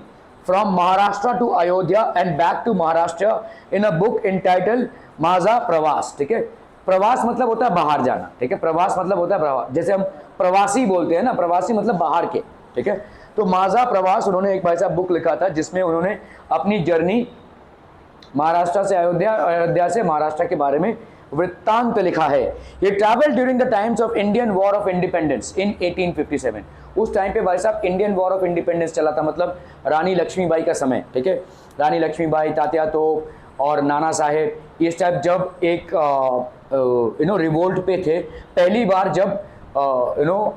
from Maharashtra to Ayodhya and back to Maharashtra in a book entitled माझा प्रवास. ठीक है, प्रवास मतलब होता है बाहर जाना. ठीक है, प्रवास मतलब होता है प्रवास, जैसे हम प्रवासी बोलते हैं ना, प्रवासी मतलब बाहर के. ठीक है, तो माझा प्रवास उन्होंने एक भाई साहब बुक लिखा था जिसमें उन्होंने अपनी जर्नी महाराष्ट्र से अयोध्या, अयोध्या से महाराष्ट्र के बारे में वृत्तांत लिखा है. ये travel during the times of Indian war of independence in 1857. उस टाइम पे भाई साहब इंडियन वॉर ऑफ इंडिपेंडेंस चला था, मतलब रानी लक्ष्मीबाई का समय. ठीक है, रानी लक्ष्मीबाई, तात्या तोप और नाना साहेब इस टाइप जब एक रिवोल्ट पे थे, पहली बार जब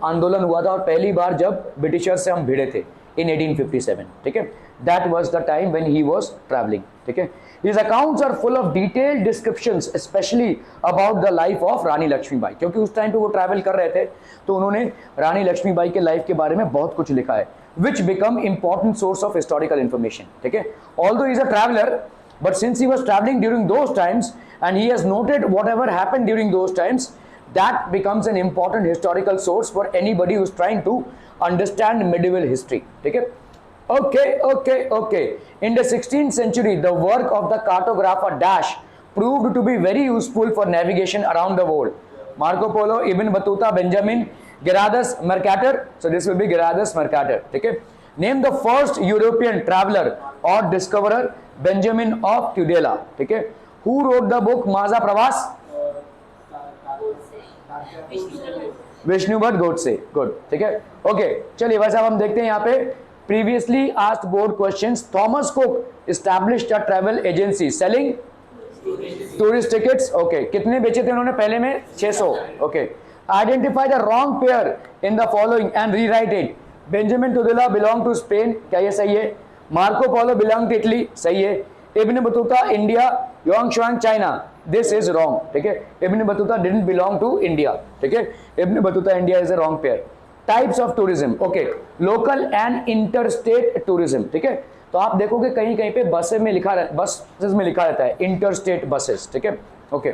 आंदोलन हुआ था और पहली बार जब ब्रिटिशर्स से हम भिड़े थे इन 1857. ठीक है, that was the time when he was travelling. ठीक है, His accounts are full of detailed descriptions, especially about the life of रानी लक्ष्मीबाई, क्योंकि उस टाइम पे वो ट्रैवल कर रहे थे तो उन्होंने रानी लक्ष्मीबाई के लाइफ के बारे में बहुत कुछ लिखा है, which become important source of historical information. ठीक है, although he is a traveler, but since he was traveling during those times and he has noted whatever happened during those times, that becomes an important historical source for anybody who is trying to understand medieval history. ठीक है, okay. In the 16th century, the work of the cartographer Dash proved to be very useful for navigation around the world. Marco Polo, Ibn Battuta, Benjamin, Gerardus Mercator. So this will be Gerardus Mercator. Okay. Name the first European traveler or discoverer, Benjamin of Tudela. Okay. Who wrote the book Maza Pravas? Vishnu Bhatt Godse. Good. ठीक है, ओके. चलिए वैसे अब हम देखते हैं यहाँ पे previously asked board questions. Thomas Cook established a travel agency selling tourist tickets. Okay, कितने बेचे थे उन्होंने पहले में? 600. Okay, identify the wrong pair in the following and rewrite it. Benjamin Tudela belong to Spain. क्या ये सही है? Marco Polo belong to Italy. सही है. Ibn Battuta India, Yuanshuang China. This is wrong. ठीक है, Ibn Battuta didn't belong to India. ठीक है, Ibn Battuta India is a wrong pair. Types of tourism. Okay, local and interstate tourism. ठीक है, तो आप देखोगे कहीं कहीं पे बसेस में लिखा रहता है इंटरस्टेट बसेस. ठीक है, okay.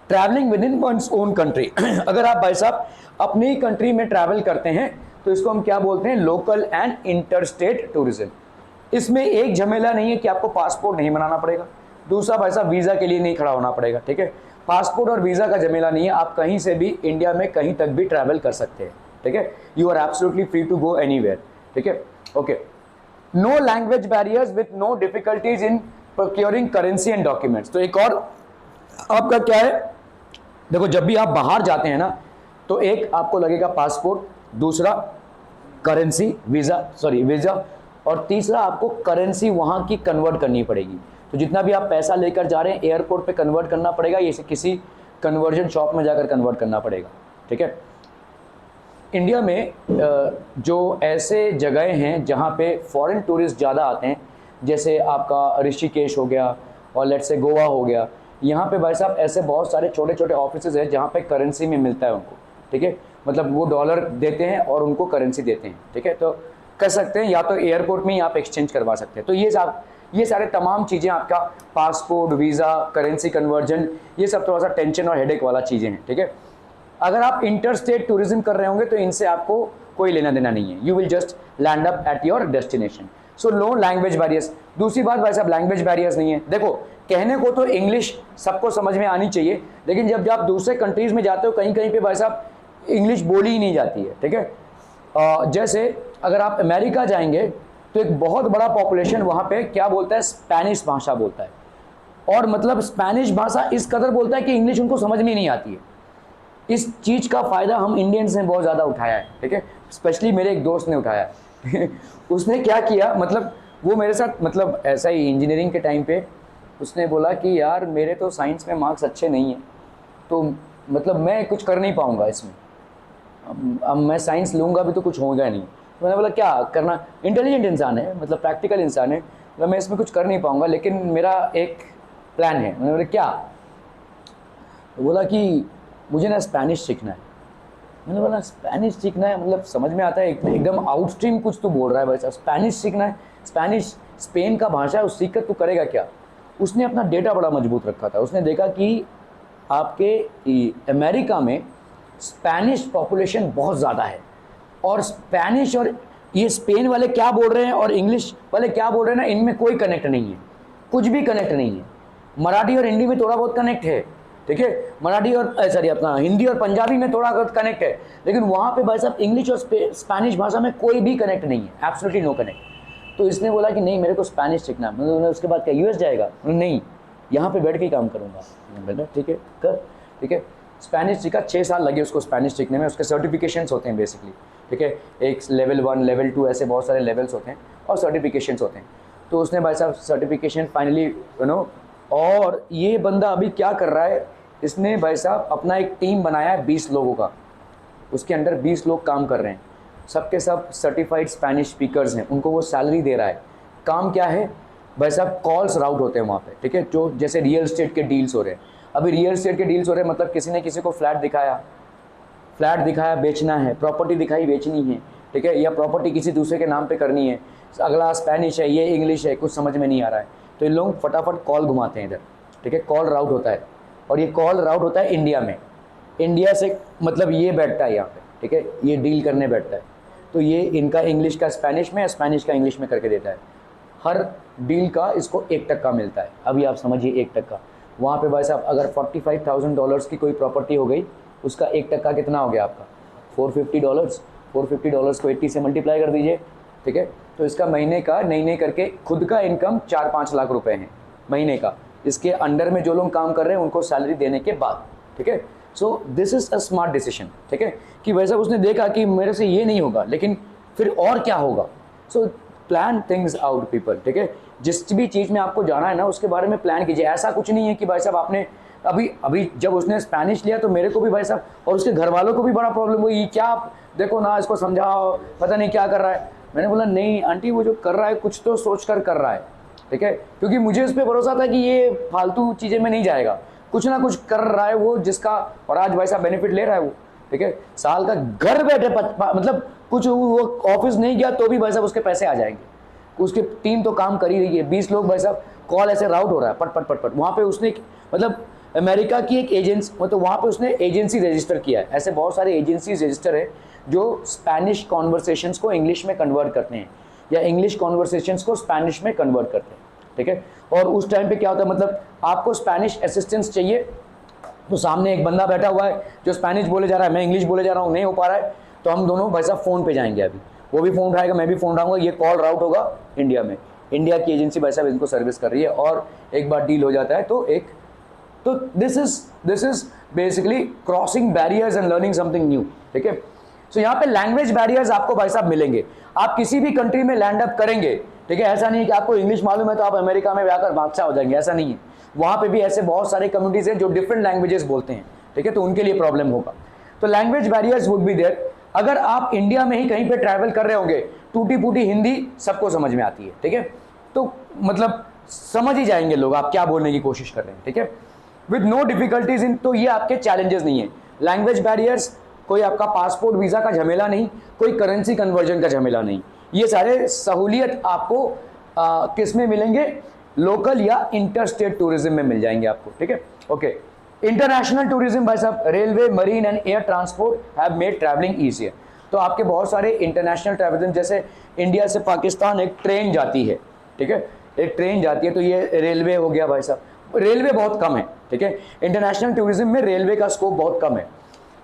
Travelling with in one's own country. अगर आप भाई साहब अपनी कंट्री में ट्रैवल करते हैं तो इसको हम क्या बोलते हैं? Local and interstate tourism. इसमें एक झमेला नहीं है कि आपको पासपोर्ट नहीं बनाना पड़ेगा, दूसरा भाई साहब वीजा के लिए नहीं खड़ा होना पड़ेगा. ठीक है, पासपोर्ट और वीजा का झमेला नहीं है, आप कहीं से भी इंडिया में कहीं तक भी ट्रैवल कर सकते हैं. ठीक है, you are absolutely free to go anywhere. ठीक है, okay. No language barriers with no difficulties in procuring currency and documents. तो एक और आपका क्या है, देखो जब भी आप बाहर जाते हैं ना तो एक आपको लगेगा पासपोर्ट, दूसरा करेंसी वीजा और तीसरा आपको करेंसी वहां की कन्वर्ट करनी पड़ेगी. तो जितना भी आप पैसा लेकर जा रहे हैं एयरपोर्ट पे कन्वर्ट करना पड़ेगा, ये किसी कन्वर्जन शॉप में जाकर कन्वर्ट करना पड़ेगा. ठीक है, इंडिया में जो ऐसे जगह हैं जहाँ पे फॉरेन टूरिस्ट ज़्यादा आते हैं, जैसे आपका ऋषिकेश हो गया और लेट्स से गोवा हो गया, यहाँ पे भाई साहब ऐसे बहुत सारे छोटे छोटे ऑफिसेज हैं जहाँ पे करेंसी में मिलता है उनको. ठीक है, मतलब वो डॉलर देते हैं और उनको करेंसी देते हैं. ठीक है, तो कर सकते हैं, या तो एयरपोर्ट में ही आप एक्सचेंज करवा सकते हैं. तो ये सारे तमाम चीज़ें आपका पासपोर्ट, वीज़ा, करेंसी कन्वर्जन, ये सब थोड़ा सा टेंशन और हेडेक वाला चीज़ें हैं. ठीक है, अगर आप इंटर स्टेट टूरिज्म कर रहे होंगे तो इनसे आपको कोई लेना देना नहीं है. You will just land up at your destination. So no language barriers. दूसरी बात भाई साहब, लैंग्वेज बैरियर्स नहीं है. देखो कहने को तो इंग्लिश सबको समझ में आनी चाहिए, लेकिन जब आप दूसरे कंट्रीज़ में जाते हो कहीं कहीं पे भाई साहब इंग्लिश बोली ही नहीं जाती है. ठीक है, जैसे अगर आप अमेरिका जाएंगे तो एक बहुत बड़ा पॉपुलेशन वहाँ पे क्या बोलता है? स्पेनिश भाषा बोलता है. और मतलब स्पेनिश भाषा इस कदर बोलता है कि इंग्लिश उनको समझ में नहीं आती है. इस चीज़ का फ़ायदा हम इंडियंस ने बहुत ज़्यादा उठाया है. ठीक है, स्पेशली मेरे एक दोस्त ने उठाया है. उसने क्या किया, मतलब वो मेरे साथ मतलब ऐसा ही इंजीनियरिंग के टाइम पे उसने बोला कि यार मेरे तो साइंस में मार्क्स अच्छे नहीं हैं, तो मतलब मैं कुछ कर नहीं पाऊँगा इसमें, अब मैं साइंस लूँगा भी तो कुछ होगा नहीं. तो मैंने बोला क्या करना, इंटेलिजेंट इंसान है, मतलब प्रैक्टिकल इंसान है, तो मैं इसमें कुछ कर नहीं पाऊँगा, लेकिन मेरा एक प्लान है. मैंने बोला क्या? तो बोला कि मुझे ना स्पेनिश सीखना है. मैंने बोला स्पेनिश सीखना है, मतलब समझ में आता है एकदम आउटस्ट्रीम कुछ तो बोल रहा है भाई साहब. स्पेनिश सीखना है, स्पेनिश स्पेन का भाषा है, उस सीख कर तू करेगा क्या? उसने अपना डेटा बड़ा मजबूत रखा था. उसने देखा कि आपके अमेरिका में स्पेनिश पॉपुलेशन बहुत ज़्यादा है और स्पेनिश और ये स्पेन वाले क्या बोल रहे हैं और इंग्लिश वाले क्या बोल रहे हैं ना, इनमें कोई कनेक्ट नहीं है, कुछ भी कनेक्ट नहीं है। मराठी और हिंदी में थोड़ा बहुत कनेक्ट है, ठीक है, मराठी और सॉरी अपना हिंदी और पंजाबी में थोड़ा बहुत कनेक्ट है, लेकिन वहाँ पे भाई साहब इंग्लिश और स्पेनिश भाषा में कोई भी कनेक्ट नहीं है, एब्सोल्युटली नो कनेक्ट। तो इसने बोला कि नहीं मेरे को स्पेनिश सीखना, मैंने उसके बाद क्या यूएस जाएगा, नहीं यहाँ पे बैठ के ही काम करूँगा। मैंने ठीक है कर, ठीक है। स्पेनिश सीखा, 6 साल लगे उसको स्पेनिश सीखने में, उसके सर्टिफिकेशंस होते हैं बेसिकली, ठीक है, एक लेवल 1 लेवल 2 ऐसे बहुत सारे लेवल्स होते हैं और सर्टिफिकेशंस होते हैं। तो उसने भाई साहब सर्टिफिकेशन फाइनली और ये बंदा अभी क्या कर रहा है, इसने भाई साहब अपना एक टीम बनाया है 20 लोगों का, उसके अंडर 20 लोग काम कर रहे हैं, सबके सब सर्टिफाइड स्पेनिश स्पीकर्स हैं, उनको वो सैलरी दे रहा है। काम क्या है भाई साहब, कॉल्स राउट होते हैं वहाँ पे, ठीक है, जो जैसे रियल एस्टेट के डील्स हो रहे हैं, अभी रियल एस्टेट के डील्स हो रहे हैं, मतलब किसी ने किसी को फ्लैट दिखाया बेचना है, प्रॉपर्टी दिखाई बेचनी है, ठीक है, या प्रॉपर्टी किसी दूसरे के नाम पे करनी है, अगला स्पेनिश है, ये इंग्लिश है, कुछ समझ में नहीं आ रहा है, तो इन लोग फटाफट कॉल घुमाते हैं इधर, ठीक है, कॉल राउट होता है, और ये कॉल राउट होता है इंडिया में, इंडिया से मतलब ये बैठता है यहाँ पे, ठीक है, ये डील करने बैठता है, तो ये इनका इंग्लिश का स्पेनिश में, स्पेनिश का इंग्लिश में करके देता है, हर डील का इसको 1% मिलता है। अभी आप समझिए 1%, वहाँ पे भाई साहब अगर $45,000 की कोई प्रॉपर्टी हो गई, उसका 1% कितना हो गया आपका, $450, $450 को 80 से मल्टीप्लाई कर दीजिए, ठीक है, तो इसका महीने का नहीं करके खुद का इनकम 4-5 लाख रुपए है महीने का, इसके अंडर में जो लोग काम कर रहे हैं उनको सैलरी देने के बाद, ठीक है। So this is a smart decision, ठीक है, कि वैसा उसने देखा कि मेरे से ये नहीं होगा, लेकिन फिर और क्या होगा। So plan things out people, ठीक है, जिस भी चीज़ में आपको जाना है ना उसके बारे में प्लान कीजिए। ऐसा कुछ नहीं है कि भाई साहब आपने अभी जब उसने स्पेनिश लिया तो मेरे को भी भाई साहब और उसके घर वालों को भी बड़ा प्रॉब्लम हुई, क्या देखो ना इसको समझाओ, पता नहीं क्या कर रहा है। मैंने बोला नहीं आंटी, वो जो कर रहा है कुछ तो सोच कर रहा है, ठीक है, क्योंकि मुझे उस पर भरोसा था कि ये फालतू चीज़ें में नहीं जाएगा, कुछ ना कुछ कर रहा है वो जिसका, और आज भाई साहब बेनिफिट ले रहा है वो, ठीक है, साल का घर बैठे मतलब कुछ वो ऑफिस नहीं गया तो भी भाई साहब उसके पैसे आ जाएंगे, उसकी टीम तो काम कर ही रही है, 20 लोग भाई साहब, कॉल ऐसे राउट हो रहा है पट। वहाँ पे उसने मतलब अमेरिका की एक एजेंसी, मतलब वहाँ पे उसने एजेंसी रजिस्टर किया है, ऐसे बहुत सारे एजेंसीज रजिस्टर है जो स्पेनिश कॉन्वर्सेशंस को इंग्लिश में कन्वर्ट करते हैं या इंग्लिश कॉन्वर्सेशंस को स्पेनिश में कन्वर्ट करते हैं, ठीक है। और उस टाइम पे क्या होता है, मतलब आपको स्पेनिश असिस्टेंस चाहिए तो सामने एक बंदा बैठा हुआ है जो स्पेनिश बोले जा रहा है, मैं इंग्लिश बोले जा रहा हूँ, नहीं हो पा रहा है, तो हम दोनों भाई साहब फ़ोन पे जाएंगे, अभी वो भी फ़ोन उठाएगा, मैं भी फ़ोन उठाऊंगा, ये कॉल राउट होगा इंडिया में, इंडिया की एजेंसी भाई साहब इनको सर्विस कर रही है, और एक बार डील हो जाता है तो this is basically crossing barriers and learning something new, ठीक है। सो यहाँ पे लैंग्वेज बैरियर्स आपको भाई साहब मिलेंगे, आप किसी भी कंट्री में लैंड अप करेंगे, ठीक है, ऐसा नहीं है कि आपको इंग्लिश मालूम है तो आप अमेरिका में जाकर बादशाह हो जाएंगे, ऐसा नहीं है, वहाँ पे भी ऐसे बहुत सारे कम्युनिटीज हैं जो डिफरेंट लैंग्वेजेस बोलते हैं, ठीक है, तो उनके लिए प्रॉब्लम होगा, तो language barriers would be there. अगर आप इंडिया में ही कहीं पे ट्रैवल कर रहे होंगे, टूटी फूटी हिंदी सबको समझ में आती है, ठीक है, तो मतलब समझ ही जाएंगे लोग आप क्या बोलने की कोशिश कर रहे हैं, ठीक है, विद नो डिफिकल्टीज इन, तो ये आपके चैलेंजेस नहीं है। लैंग्वेज बैरियर्स, कोई आपका पासपोर्ट वीज़ा का झमेला नहीं, कोई करेंसी कन्वर्जन का झमेला नहीं, ये सारे सहूलियत आपको किस में मिलेंगे, लोकल या इंटरस्टेट टूरिज्म में मिल जाएंगे आपको, ठीक है। ओके, इंटरनेशनल टूरिज्म भाई साहब, railway, marine and air transport have made travelling easier, तो आपके बहुत सारे इंटरनेशनल ट्रैवलिज्म, जैसे इंडिया से पाकिस्तान एक ट्रेन जाती है, ठीक है, एक ट्रेन जाती है, तो ये रेलवे हो गया भाई साहब, रेलवे बहुत कम है, ठीक है, इंटरनेशनल टूरिज्म में रेलवे का स्कोप बहुत कम है,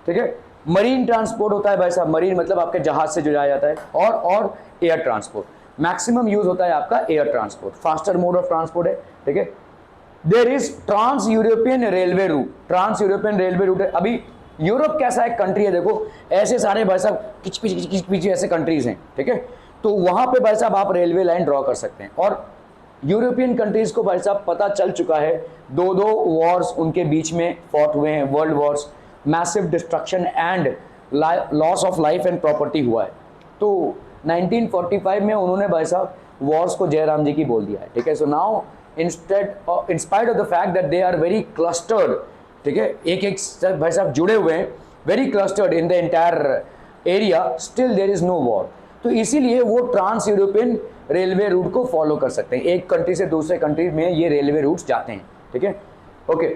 ठीक है। मरीन ट्रांसपोर्ट होता है भाई साहब, मरीन मतलब आपके जहाज से जुड़ाया जाता है, और एयर ट्रांसपोर्ट, मैक्सिमम यूज होता है आपका air transport, faster mode of transport है, ठीक है। There is trans European railway route, trans European railway route है। अभी यूरोप कैसा एक कंट्री है, देखो ऐसे सारे भाई साहब किच ऐसे कंट्रीज हैं, ठीक है, तो वहां पे भाई साहब आप रेलवे लाइन ड्रॉ कर सकते हैं, और यूरोपियन कंट्रीज को भाई साहब पता चल चुका है, दो वॉर्स उनके बीच में फॉट हुए हैं, world Wars, massive destruction and loss of life and property हुआ है, तो 1945 में उन्होंने भाई साहब वॉर्स को जयराम जी की बोल दिया है, ठीक है। So now instead in spite of the fact that they are very clustered, ठीक है, एक भाई साहब जुड़े हुए हैं, very clustered in the entire area, still there is no war, तो इसीलिए वो ट्रांस यूरोपियन रेलवे रूट को फॉलो कर सकते हैं, एक कंट्री से दूसरे कंट्री में ये रेलवे रूट्स जाते हैं, ठीक है। Okay,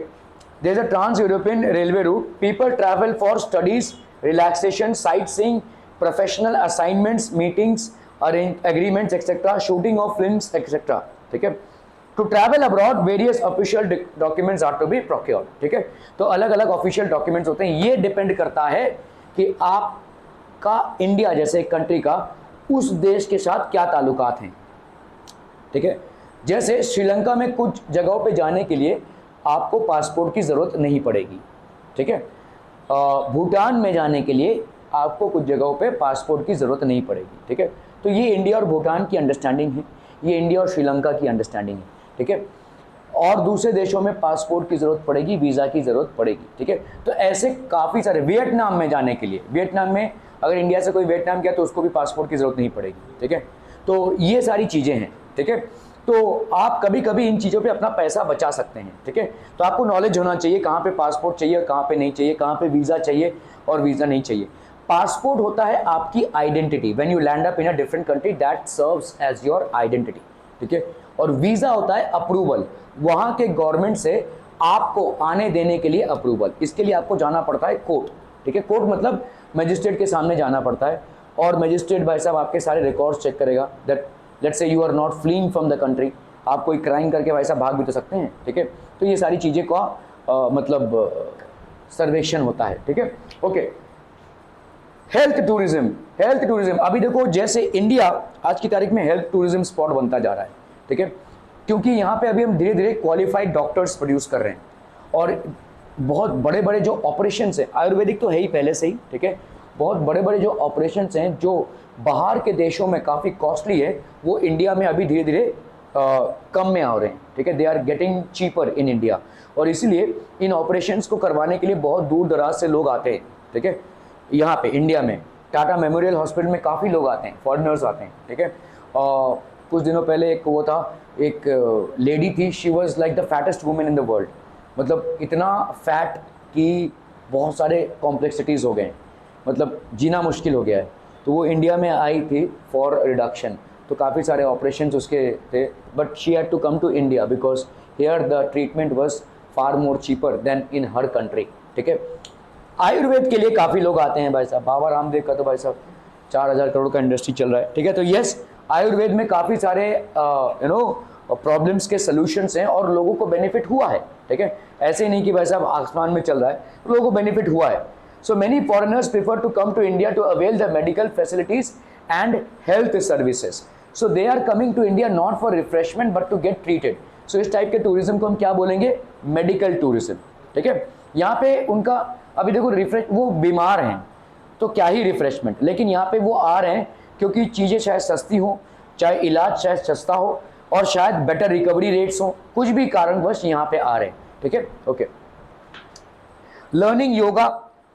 there is a trans European railway route, people travel for studies, relaxation, sightseeing, professional assignments, meetings arrange agreements etcetera, shooting of films etcetera, ठीक है। To travel abroad various official documents are to be procured, ठीक है। तो अलग अलग ऑफिशियल डॉक्यूमेंट्स होते हैं, ये डिपेंड करता है कि आपका इंडिया जैसे कंट्री का उस देश के साथ क्या ताल्लुकात हैं, ठीक है। जैसे श्रीलंका में कुछ जगहों पे जाने के लिए आपको पासपोर्ट की ज़रूरत नहीं पड़ेगी, ठीक है। भूटान में जाने के लिए आपको कुछ जगहों पे पासपोर्ट की ज़रूरत नहीं पड़ेगी, ठीक है। तो ये इंडिया और भूटान की अंडरस्टैंडिंग है, ये इंडिया और श्रीलंका की अंडरस्टैंडिंग है, ठीक है। और दूसरे देशों में पासपोर्ट की ज़रूरत पड़ेगी, वीज़ा की ज़रूरत पड़ेगी, ठीक है। तो ऐसे काफ़ी सारे, वियतनाम में जाने के लिए, वियतनाम में अगर इंडिया से कोई वियतनाम गया तो उसको भी पासपोर्ट की ज़रूरत नहीं पड़ेगी, ठीक है। तो ये सारी चीज़ें हैं, ठीक है। तो आप कभी कभी इन चीज़ों पे अपना पैसा बचा सकते हैं, ठीक है। तो आपको नॉलेज होना चाहिए कहाँ पे पासपोर्ट चाहिए, कहाँ पे नहीं चाहिए, कहाँ पे वीज़ा चाहिए और वीज़ा नहीं चाहिए। पासपोर्ट होता है आपकी identity, when you land up in a different country that serves as your identity, ठीक है। और वीज़ा होता है अप्रूवल, वहाँ के गवर्नमेंट से आपको आने देने के लिए अप्रूवल। इसके लिए आपको जाना पड़ता है कोर्ट, ठीक है। कोर्ट मतलब मजिस्ट्रेट के सामने जाना पड़ता है और मजिस्ट्रेट भाई साहब आपके सारे रिकॉर्ड्स चेक करेगा that let's say you are not fleeing from the country, आप कोई क्राइम करके वैसा भाग भी तो सकते हैं, ठीक है। तो ये सारी चीज़ें का मतलब सर्वेक्षण होता है, ठीक है। Okay, health tourism, health tourism अभी देखो जैसे इंडिया आज की तारीख में हेल्थ टूरिज्म स्पॉट बनता जा रहा है, ठीक है। क्योंकि यहाँ पे अभी हम धीरे धीरे क्वालिफाइड डॉक्टर्स प्रोड्यूस कर रहे हैं और बहुत बड़े बड़े जो ऑपरेशंस हैं, आयुर्वेदिक तो है ही पहले से ही, ठीक है। बहुत बड़े बड़े जो ऑपरेशंस हैं जो बाहर के देशों में काफ़ी कॉस्टली है, वो इंडिया में अभी धीरे धीरे कम में आ रहे हैं, ठीक है। They are getting cheaper in India और इसीलिए इन ऑपरेशंस को करवाने के लिए बहुत दूर दराज से लोग आते हैं, ठीक है। यहाँ पे इंडिया में टाटा मेमोरियल हॉस्पिटल में काफ़ी लोग आते हैं, फॉरेनर्स आते हैं, ठीक है। कुछ दिनों पहले एक वो था, एक लेडी थी, she was like the fattest women in the world, मतलब इतना फैट कि बहुत सारे कॉम्प्लेक्सिटीज़ हो गए, मतलब जीना मुश्किल हो गया है। तो वो इंडिया में आई थी फॉर रिडक्शन, तो काफ़ी सारे ऑपरेशंस उसके थे, but she had to come to India because here the treatment was far more cheaper than in her country, ठीक है। आयुर्वेद के लिए काफ़ी लोग आते हैं भाई साहब, बाबा रामदेव का तो भाई साहब 4000 करोड़ का इंडस्ट्री चल रहा है, ठीक है। तो यस, आयुर्वेद में काफ़ी सारे प्रॉब्लम्स के सॉल्यूशंस हैं और लोगों को बेनिफिट हुआ है, ठीक है। ऐसे ही नहीं कि भाई साहब आसमान में चल रहा है, लोगों को बेनिफिट हुआ है। So many foreigners prefer to come to India to avail the medical facilities and health services. So they are coming to India not for refreshment but to get treated. So इस टाइप के टूरिज्म को हम क्या बोलेंगे? मेडिकल टूरिज्म, ठीक है। यहाँ पे उनका अभी देखो रिफ्रेश, वो बीमार हैं तो क्या ही रिफ्रेशमेंट, लेकिन यहाँ पे वो आ रहे हैं क्योंकि चीज़ें शायद सस्ती हो, चाहे इलाज शायद सस्ता हो और शायद बेटर रिकवरी रेट्स हो, कुछ भी कारणवश यहाँ पे आ रहे हैं, ठीक है। Okay, learning yoga,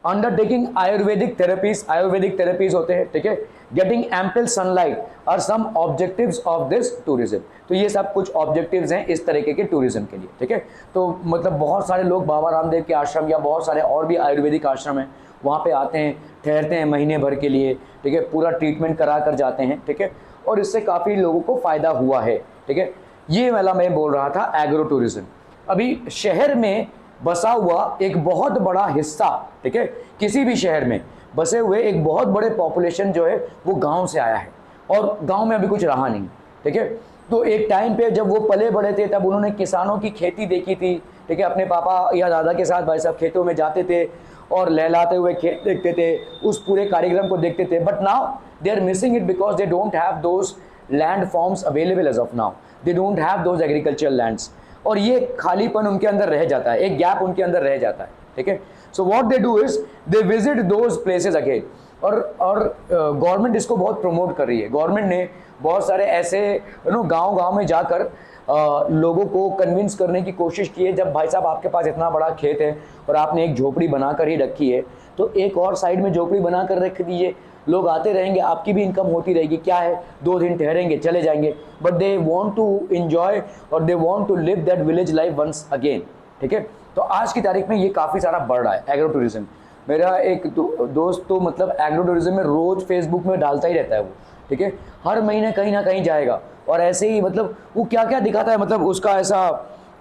undertaking Ayurvedic therapies होते हैं, ठीक है। Getting ample sunlight are some objectives of this tourism. तो ये सब कुछ ऑब्जेक्टिव्स हैं इस तरीके के टूरिज्म के लिए, ठीक है। तो मतलब बहुत सारे लोग बाबा रामदेव के आश्रम या बहुत सारे और भी आयुर्वेदिक आश्रम हैं, वहाँ पे आते हैं, ठहरते हैं महीने भर के लिए, ठीक है, पूरा ट्रीटमेंट करा कर जाते हैं, ठीक है। और इससे काफ़ी लोगों को फ़ायदा हुआ है, ठीक है। ये वाला मैं बोल रहा था एग्रो टूरिज्म। अभी शहर में बसा हुआ एक बहुत बड़ा हिस्सा, ठीक है, किसी भी शहर में बसे हुए एक बहुत बड़े पॉपुलेशन जो है वो गांव से आया है और गांव में अभी कुछ रहा नहीं, ठीक है। तो एक टाइम पे जब वो पले बड़े थे तब उन्होंने किसानों की खेती देखी थी, ठीक है। अपने पापा या दादा के साथ भाई साहब खेतों में जाते थे और लहलाते हुए खेत देखते थे, उस पूरे कार्यक्रम को देखते थे। But now they are missing it because they don't have those land forms available as of now, they don't have those agricultural lands, और ये खालीपन उनके अंदर रह जाता है, एक गैप उनके अंदर रह जाता है, ठीक है। So what they do is they visit those places again, और गवर्नमेंट इसको बहुत प्रमोट कर रही है। गवर्नमेंट ने बहुत सारे ऐसे गांव में जाकर लोगों को कन्विंस करने की कोशिश की है, जब भाई साहब आपके पास इतना बड़ा खेत है और आपने एक झोपड़ी बनाकर ही रखी है तो एक और साइड में झोपड़ी बनाकर रख दीजिए, लोग आते रहेंगे, आपकी भी इनकम होती रहेगी। क्या है, 2 दिन ठहरेंगे चले जाएंगे, but they want to enjoy और they want to live that village life once again, ठीक है। तो आज की तारीख में ये काफ़ी सारा बढ़ रहा है एग्रो टूरिज्म। मेरा एक दोस्त तो मतलब एग्रो टूरिज्म में रोज़ फेसबुक में डालता ही रहता है वो, ठीक है, हर महीने कहीं ना कहीं जाएगा और ऐसे ही मतलब वो क्या क्या दिखाता है, मतलब उसका ऐसा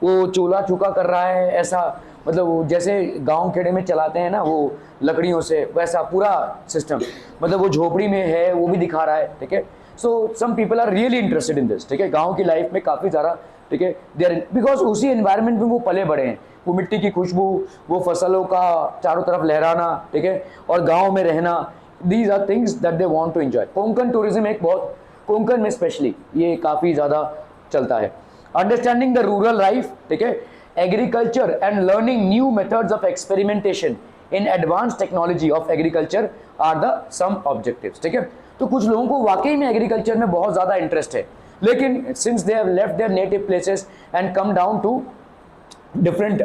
वो चूल्हा चूका कर रहा है, ऐसा मतलब जैसे गांव खेड़े में चलाते हैं ना वो लकड़ियों से, वैसा पूरा सिस्टम, मतलब वो झोपड़ी में है वो भी दिखा रहा है, ठीक है। So some people are really interested in this, ठीक है। गाँव की लाइफ में काफ़ी ज़्यादा, ठीक है, दे आर बिकॉज उसी एनवायरनमेंट में वो पले बड़े हैं, वो मिट्टी की खुशबू, वो फसलों का चारों तरफ लहराना, ठीक है, और गाँव में रहना, these are things that they want to enjoy. Konkan tourism एक बहुत, कोंकण में स्पेशली ये काफ़ी ज़्यादा चलता है। अंडरस्टैंडिंग द रूरल लाइफ, ठीक है, agriculture and learning new methods of experimentation in advance technology of agriculture are the some objectives, ठीक है। तो कुछ लोगों को वाकई में एग्रीकल्चर में बहुत ज़्यादा इंटरेस्ट है, लेकिन since they have left their native places and come down to different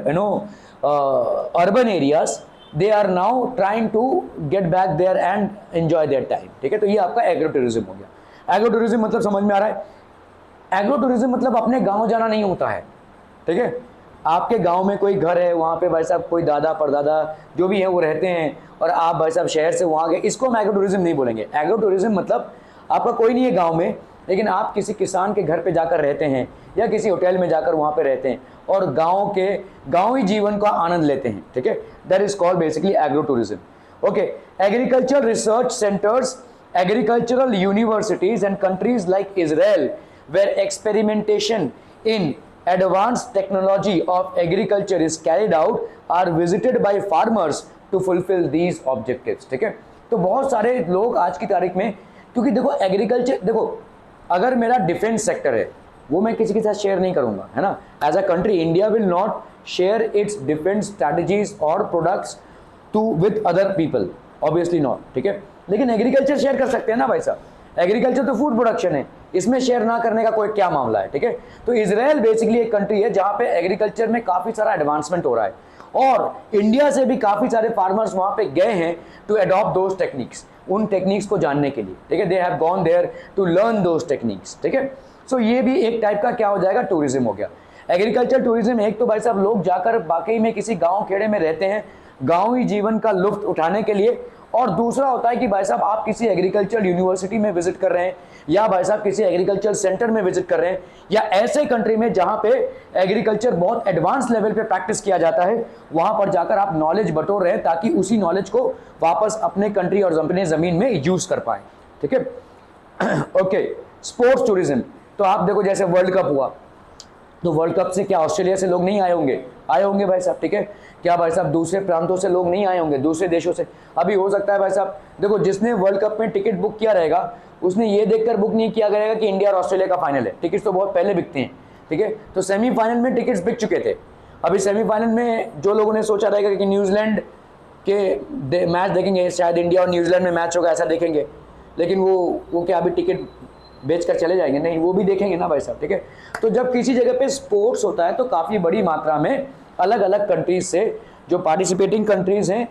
urban areas, they are now trying to get back there and enjoy their time, ठीक है। तो ये आपका एग्रो टूरिज्म हो गया। एग्रो टूरिज्म मतलब समझ में आ रहा है? एग्रो टूरिज्म मतलब अपने गांव जाना नहीं होता है, ठीक है। आपके गांव में कोई घर है, वहाँ पे भाई साहब कोई दादा परदादा जो भी है वो रहते हैं, और आप भाई साहब शहर से वहाँ गए, इसको हम एग्रो टूरिज्म नहीं बोलेंगे। एग्रो टूरिज्म मतलब आपका कोई नहीं है गाँव में, लेकिन आप किसी किसान के घर पे जाकर रहते हैं या किसी होटल में जाकर वहाँ पे रहते हैं और गांवी जीवन का आनंद लेते हैं, ठीक है। That is called basically agro tourism. Okay, agriculture research centres, agricultural universities and countries like Israel where experimentation in advanced technology of agriculture is carried out are visited by farmers to fulfil these objectives, ठीक है। तो बहुत सारे लोग आज की तारीख में, क्योंकि देखो एग्रीकल्चर, देखो अगर मेरा डिफेंस सेक्टर है वो मैं किसी के साथ शेयर नहीं करूंगा, है ना। As a country India will not share its defence strategies और products to with other people, obviously not, ठीक है। लेकिन एग्रीकल्चर शेयर कर सकते हैं ना भाई साहब। एग्रीकल्चर तो फूड प्रोडक्शन है, इसमें शेयर ना करने का कोई क्या मामला है, ठीक है। तो इजराइल बेसिकली एक कंट्री है जहां पे एग्रीकल्चर में काफी सारा एडवांसमेंट हो रहा है, और इंडिया से भी काफी सारे फार्मर्स वहां पे गए हैं टू अडॉप्ट दोज टेक्निक्स, उन टेक्निक्स को जानने के लिए, ठीक है। They have gone there to learn those techniques, ठीक है। सो ये भी एक टाइप का क्या हो जाएगा, टूरिज्म हो गया। एग्रीकल्चर टूरिज्म, एक तो भाई साहब लोग जाकर वाकई में किसी गांव खेड़े में रहते हैं गांवी जीवन का लुत्फ उठाने के लिए, और दूसरा होता है कि भाई साहब आप किसी एग्रीकल्चर यूनिवर्सिटी में विजिट कर रहे हैं, या भाई साहब किसी एग्रीकल्चर सेंटर में विजिट कर रहे हैं, या ऐसे कंट्री में जहां पे एग्रीकल्चर बहुत एडवांस लेवल पे प्रैक्टिस किया जाता है, वहां पर जाकर आप नॉलेज बटोर रहे हैं ताकि उसी नॉलेज को वापस अपने कंट्री और अपने जमीन में यूज कर पाए, ठीक है। ओके, स्पोर्ट्स टूरिज्म, तो आप देखो जैसे वर्ल्ड कप हुआ, तो वर्ल्ड कप से क्या ऑस्ट्रेलिया से लोग नहीं आए होंगे? आए होंगे भाई साहब, ठीक है। क्या भाई साहब दूसरे प्रांतों से लोग नहीं आए होंगे, दूसरे देशों से? अभी हो सकता है भाई साहब, देखो जिसने वर्ल्ड कप में टिकट बुक किया रहेगा उसने ये देखकर बुक नहीं किया रहेगा कि इंडिया और ऑस्ट्रेलिया का फाइनल है। टिकट्स तो बहुत पहले बिकते हैं, ठीक है। तो सेमीफाइनल में टिकट्स बिक चुके थे। अभी सेमीफाइनल में जो लोगों ने सोचा रहेगा कि न्यूजीलैंड के मैच देखेंगे, शायद इंडिया और न्यूजीलैंड में मैच होगा ऐसा देखेंगे, लेकिन वो क्या अभी टिकट बेचकर चले जाएंगे? नहीं, वो भी देखेंगे ना भाई साहब, ठीक है। तो जब किसी जगह पे स्पोर्ट्स होता है तो काफ़ी बड़ी मात्रा में अलग अलग कंट्रीज से जो पार्टिसिपेटिंग कंट्रीज हैं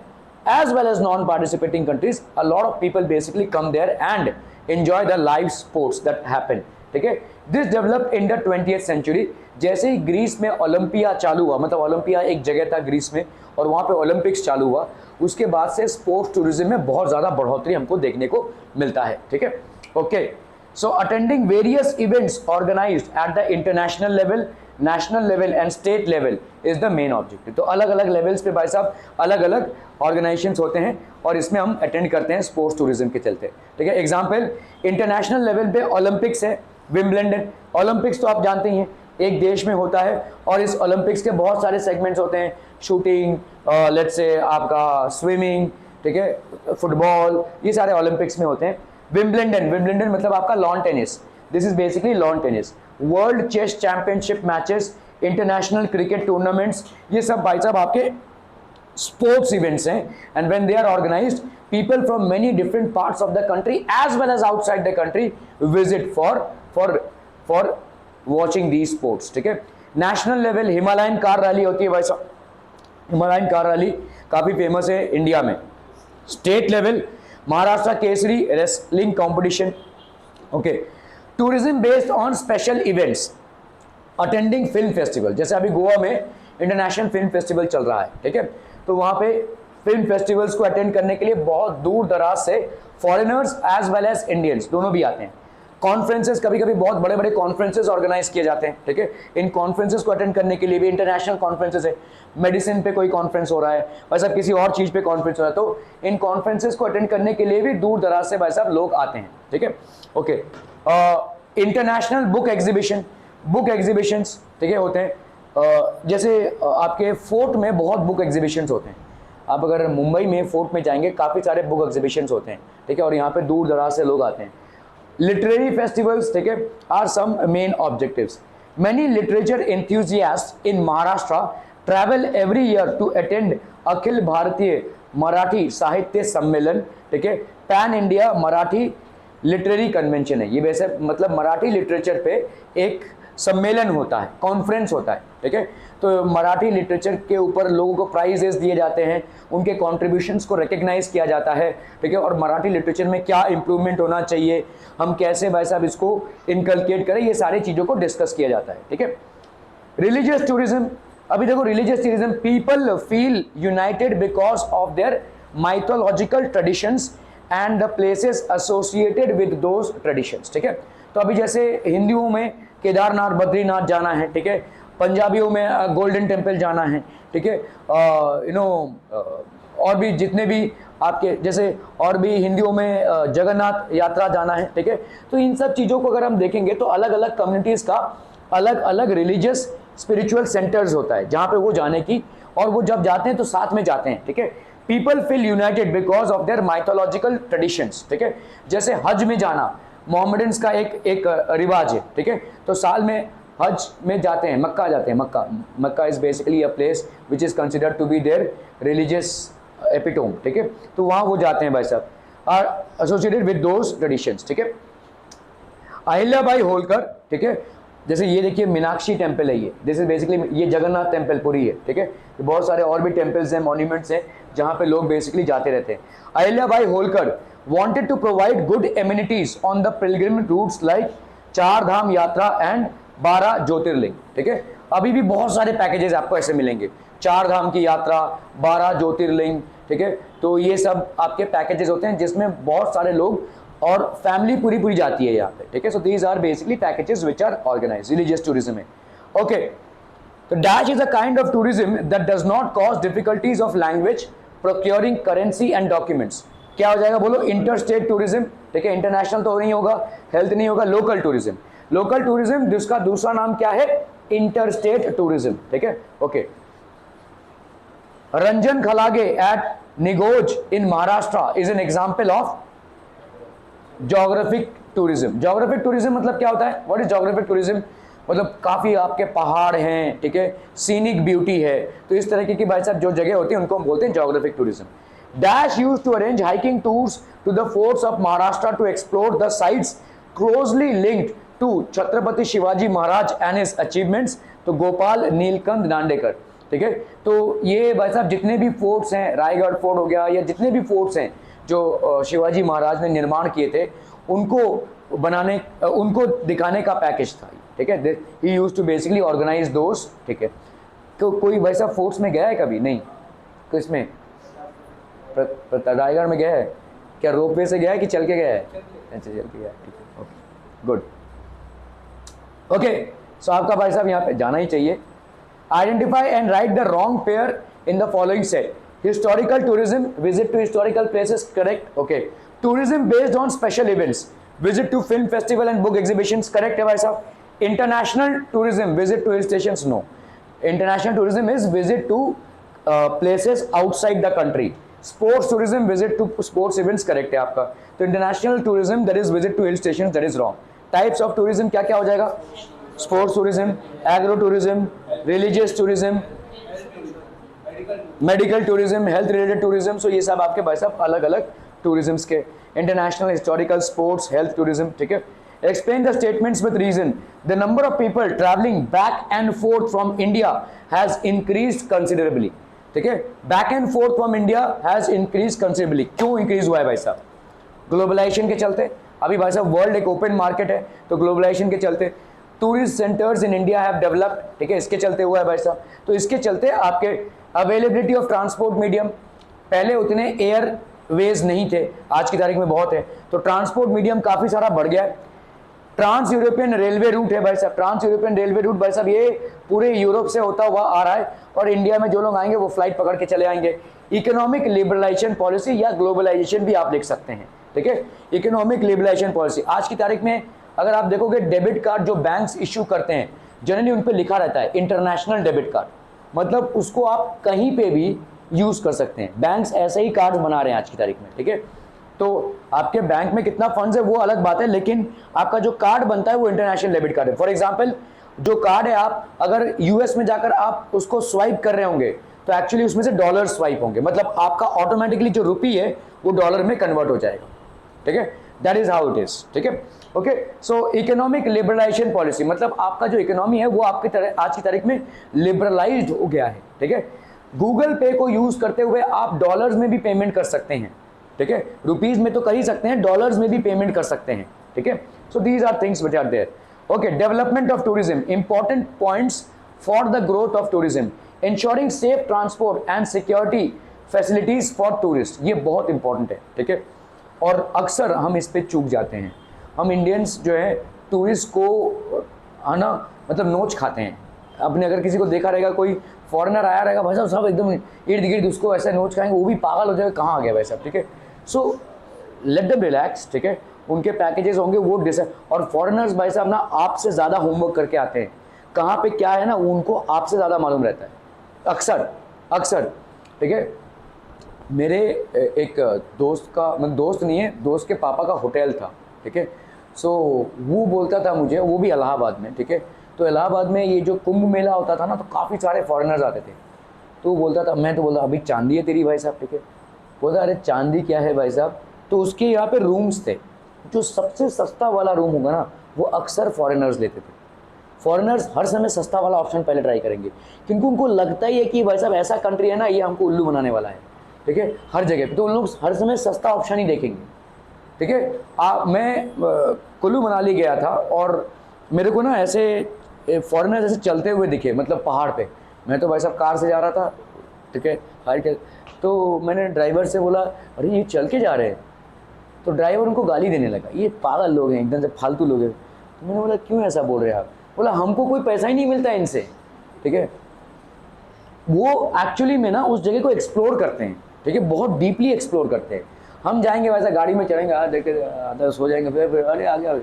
as well as non-participating countries, a lot of people basically come there and enjoy the live sports that happen, ठीक है। This developed in the 20th century। जैसे ही ग्रीस में ओलंपिया चालू हुआ, मतलब ओलंपिया एक जगह था ग्रीस में और वहाँ पे ओलंपिक्स चालू हुआ, उसके बाद से स्पोर्ट्स टूरिज्म में बहुत ज़्यादा बढ़ोतरी हमको देखने को मिलता है, ठीक है। Okay, so attending various events organised at the international level, national level and state level is the main objective. तो अलग अलग लेवल्स पे भाई साहब अलग अलग ऑर्गेनाइजेशंस होते हैं और इसमें हम अटेंड करते हैं स्पोर्ट्स टूरिज्म के चलते, ठीक है। एग्जांपल, इंटरनेशनल लेवल पे ओलंपिक्स है, विंबलडन। ओलंपिक्स तो आप जानते ही हैं एक देश में होता है और इस ओलंपिक्स के बहुत सारे सेगमेंट्स होते हैं, शूटिंग, लेट्स से आपका स्विमिंग, ठीक है, फुटबॉल, ये सारे ओलंपिक्स में होते हैं। विंबलडन मतलब आपका lawn tennis, this is basically lawn tennis. World chess championship matches, international cricket tournaments, ये सब भाई साहब आपके स्पोर्ट्स इवेंट्स हैं। And when they are organised, people from many different parts of the country as well as outside the country visit for watching the sports, ठीक है। National level Himalayan car rally होती है भाई साहब, हिमालयन कार रैली काफी फेमस है इंडिया में। State level Maharashtra Kesari wrestling competition, okay. Tourism based on special events, attending film festival, जैसे अभी गोवा में इंटरनेशनल फिल्म फेस्टिवल चल रहा है, ठीक है। तो वहाँ पे फिल्म फेस्टिवल्स को अटेंड करने के लिए बहुत दूर दराज से foreigners as well as Indians दोनों भी आते हैं। कॉन्फ्रेंसेस, कभी कभी बहुत बड़े बड़े कॉन्फ्रेंसेस ऑर्गेनाइज किए जाते हैं, ठीक है। इन कॉन्फ्रेंसेस को अटेंड करने के लिए भी इंटरनेशनल कॉन्फ्रेंसेस है, मेडिसिन पे कोई कॉन्फ्रेंस हो रहा है, भाई साहब किसी और चीज़ पे कॉन्फ्रेंस हो रहा है, तो इन कॉन्फ्रेंसेस को अटेंड करने के लिए भी दूर दराज से भाई साहब लोग आते हैं, ठीक है। Okay, international book exhibition, book exhibitions, ठीक है, होते हैं। जैसे आपके फोर्ट में बहुत बुक एग्जीबिशंस होते हैं। आप अगर मुंबई में फोर्ट में जाएंगे, काफ़ी सारे बुक एग्जीबिशंस होते हैं, ठीक है, और यहाँ पे दूर दराज से लोग आते हैं। लिटरेरी फेस्टिवल्स, ठीक है, are some main objectives. Many literature enthusiast in Maharashtra travel every year to attend Akhil Bharatiya Marathi Sahitya Sammelan, ठीक है, pan India Marathi literary convention है ये। वैसे मतलब मराठी लिटरेचर पे एक सम्मेलन होता है, कॉन्फ्रेंस होता है, ठीक है। तो मराठी लिटरेचर के ऊपर लोगों को प्राइजेस दिए जाते हैं, उनके कॉन्ट्रीब्यूशंस को रिकग्नाइज किया जाता है, ठीक है, और मराठी लिटरेचर में क्या इंप्रूवमेंट होना चाहिए, हम कैसे भाई साहब इसको इनकलकेट करें, ये सारी चीज़ों को डिस्कस किया जाता है, ठीक है। रिलीजियस टूरिज्म, अभी देखो religious tourism, people feel United because of their mythological traditions and the places associated with those traditions, ठीक है। तो अभी जैसे हिंदुओं में केदारनाथ बद्रीनाथ जाना है, ठीक है, पंजाबियों में गोल्डन टेम्पल जाना है, ठीक है, और भी जितने भी आपके जैसे और भी हिंदुओं में जगन्नाथ यात्रा जाना है, ठीक है। तो इन सब चीज़ों को अगर हम देखेंगे तो अलग अलग कम्युनिटीज़ का अलग अलग रिलीजियस स्पिरिचुअल सेंटर्स होता है जहाँ पे वो जाने की, और वो जब जाते हैं तो साथ में जाते हैं, ठीक है। People feel United because of their mythological traditions, ठीक है। जैसे हज में जाना मोहम्मडन्स का एक रिवाज है, ठीक है। तो साल में हज में जाते हैं, मक्का जाते हैं। Mecca is basically a place which is considered to be there religious epitome, ठीक है। तो वहाँ वो जाते हैं भाई साहब, are associated with those traditions, ठीक है। अहिल्याबाई होलकर, ठीक है, जैसे ये देखिए मीनाक्षी टेम्पल है, ये दिस इज बेसिकली ये जगन्नाथ टेम्पल पूरी है, ठीक है। बहुत सारे और भी टेम्पल्स हैं, मॉन्यूमेंट्स हैं जहाँ पे लोग बेसिकली जाते रहते हैं। Ahilyabai Holkar wanted to provide good amenities on the pilgrim routes like चार धाम यात्रा एंड 12 ज्योतिर्लिंग, ठीक है। अभी भी बहुत सारे पैकेजेस आपको ऐसे मिलेंगे, चार धाम की यात्रा, 12 ज्योतिर्लिंग, ठीक है। तो ये सब आपके पैकेजेस होते हैं जिसमें बहुत सारे लोग और फैमिली पूरी जाती है यहाँ पे, ठीक है। So these are basically packages which are organise, religious tourism है, ओके। तो dash is a kind of tourism that does not cause difficulties of language, procuring currency and documents. क्या हो जाएगा बोलो? इंटर स्टेट टूरिज्म, ठीक है। इंटरनेशनल तो नहीं होगा, हेल्थ नहीं होगा, लोकल टूरिज्म। लोकल टूरिज्म जिसका दूसरा नाम क्या है? इंटर स्टेट टूरिज्म, ठीक है, okay. Ranjankhalge at Nighoj in Maharashtra is an example of geographic tourism. Geographic tourism मतलब क्या होता है? What is geographic tourism? मतलब काफी आपके पहाड़ हैं, ठीक है, सीनिक ब्यूटी है, तो इस तरह की भाई साहब जो जगह होती है उनको हम बोलते हैं geographic tourism. Dash used to arrange hiking tours to the forts of Maharashtra to explore the sites closely linked to Chhatrapati Shivaji Maharaj and his achievements। तो गोपाल नीलकंठ दांडेकर, ठीक है। तो ये भाई साहब जितने भी फोर्ट्स हैं, रायगढ़ फोर्ट हो गया या जितने भी फोर्ट्स हैं जो शिवाजी महाराज ने निर्माण किए थे, उनको बनाने उनको दिखाने का पैकेज था, ठीक है। He used to basically organise those, ठीक है। तो कोई वैसा फोर्ट्स में गया है कभी? नहीं। तो इसमें रायगढ़ में गया है क्या? रोपवे से गया है कि चल के गया है? अच्छा चल के गया, ठीक है, ओके गुड, ओके। सो आपका भाई साहब यहाँ पे जाना ही चाहिए। Identify and write the wrong pair in the following set. Historical tourism, visit to historical places, correct, okay. Tourism based on special events, visit to film festival and book exhibitions, correct है भाई साहब। International tourism, visit to hill stations, no. International tourism is visit to places outside the country. Sports tourism, visit to sports events, correct है आपका। तो international tourism that is visit to hill station, that is wrong. Types of tourism क्या क्या हो जाएगा? Sports tourism, agro tourism, religious tourism, medical tourism, health related tourism. So ये सब आपके भाई साहब अलग अलग टूरिज्म्स के, international, historical, sports, health tourism, ठीक है। Explain the statements with reason. The number of people traveling back and forth from India has increased considerably. ठीक है, back and fourth from India has increase considerably. क्यों इंक्रीज हुआ है भाई साहब? ग्लोबलाइजेशन के चलते। अभी भाई साहब वर्ल्ड एक ओपन मार्केट है, तो ग्लोबलाइजेशन के चलते tourist centres in India have developed, ठीक है, इसके चलते हुआ है भाई साहब। तो इसके चलते आपके अवेलेबिलिटी ऑफ ट्रांसपोर्ट मीडियम, पहले उतने एयर वेज नहीं थे, आज की तारीख में बहुत है, तो ट्रांसपोर्ट मीडियम काफ़ी सारा बढ़ गया है। ट्रांस यूरोपियन रेलवे रूट है भाई साहब, ट्रांस यूरोपियन रेलवे रूट भाई साहब ये पूरे यूरोप से होता हुआ आ रहा है और इंडिया में जो लोग आएंगे वो फ्लाइट पकड़ के चले आएंगे। इकोनॉमिक लिबरलाइजेशन पॉलिसी या ग्लोबलाइजेशन भी आप लिख सकते हैं, ठीक है। इकोनॉमिक लिबरलाइजेशन पॉलिसी, आज की तारीख में अगर आप देखोगे डेबिट कार्ड जो बैंक्स इश्यू करते हैं जनरली उन पे लिखा रहता है इंटरनेशनल डेबिट कार्ड, मतलब उसको आप कहीं पे भी यूज कर सकते हैं। बैंक्स ऐसे ही कार्ड बना रहे हैं आज की तारीख में, ठीक है। तो आपके बैंक में कितना फंड्स है वो अलग बात है, लेकिन आपका जो कार्ड बनता है वो इंटरनेशनल डेबिट कार्ड है। फॉर एग्जांपल जो कार्ड है, आप अगर यूएस में जाकर आप उसको स्वाइप कर रहे होंगे तो एक्चुअली उसमें से डॉलर स्वाइप होंगे, मतलब आपका ऑटोमेटिकली जो रुपी है वो डॉलर में कन्वर्ट हो जाएगा, ठीक है। That is how it is, ठीक है। Okay, so economic liberalisation policy मतलब आपका जो इकोनॉमी है वो आपकी तरह आज की तारीख में लिबरलाइज्ड हो गया है, ठीक है। गूगल पे को यूज करते हुए आप डॉलर्स में भी पेमेंट कर सकते हैं, ठीक है। रुपीज में तो कर ही सकते हैं, डॉलर्स में भी पेमेंट कर सकते हैं, ठीक है। So these are things which are there. Okay, development of tourism, important points for the growth of tourism, ensuring safe transport and security facilities for tourist, ये बहुत इंपॉर्टेंट है, ठीक है। और अक्सर हम इस पे चूक जाते हैं, हम इंडियंस जो है टूरिस्ट को आना मतलब नोच खाते हैं। अपने अगर किसी को देखा रहेगा, कोई फॉरेनर आया रहेगा भाई साहब, सब एकदम इर्द गिर्द उसको ऐसे नोच खाएंगे, वो भी पागल हो जाएगा कहाँ आ गया भाई साहब, ठीक है। सो लेट देम रिलैक्स, ठीक है। उनके पैकेजेस होंगे वो डिसाइड, और फॉरेनर्स भाई साहब ना आपसे ज़्यादा होमवर्क करके आते हैं, कहाँ पे क्या है ना उनको आपसे ज़्यादा मालूम रहता है अक्सर, ठीक है। मेरे एक दोस्त का, मतलब दोस्त नहीं है, दोस्त के पापा का होटल था, ठीक है। सो वो बोलता था मुझे, वो भी इलाहाबाद में, ठीक है। तो इलाहाबाद में ये जो कुंभ मेला होता था ना तो काफ़ी सारे फॉरेनर्स आते थे, तो वो बोलता था, मैं तो बोलता अभी चांदी है तेरी भाई साहब, ठीक है। बोलता अरे चांदी क्या है भाई साहब, तो उसके यहाँ पे रूम्स थे, जो सबसे सस्ता वाला रूम होगा ना वो अक्सर फॉरेनर्स लेते थे। फॉरेनर्स हर समय सस्ता वाला ऑप्शन पहले ट्राई करेंगे, क्योंकि उनको लगता ही है कि भाई साहब ऐसा कंट्री है ना ये हमको उल्लू बनाने वाला है, ठीक है, हर जगह पे, तो उन लोग हर समय सस्ता ऑप्शन ही देखेंगे, ठीक है। मैं कुल्लू मनाली गया था और मेरे को ना ऐसे फॉरेनर्स ऐसे चलते हुए दिखे, मतलब पहाड़ पे, मैं तो भाई साहब कार से जा रहा था, ठीक है, हाइट, तो मैंने ड्राइवर से बोला अरे ये चल के जा रहे हैं, तो ड्राइवर उनको गाली देने लगा, ये पागल लोग हैं, एकदम से फालतू लोग हैं। तो मैंने बोला क्यों ऐसा बोल रहे हैं आप? बोला हमको कोई पैसा ही नहीं मिलता है इनसे, ठीक है। वो एक्चुअली में ना उस जगह को एक्सप्लोर करते हैं, ठीक है, बहुत डीपली एक्सप्लोर करते हैं। हम जाएंगे वैसा गाड़ी में चढ़ेंगे, देखे आधा सो जाएंगे, फिर अरे आ गया,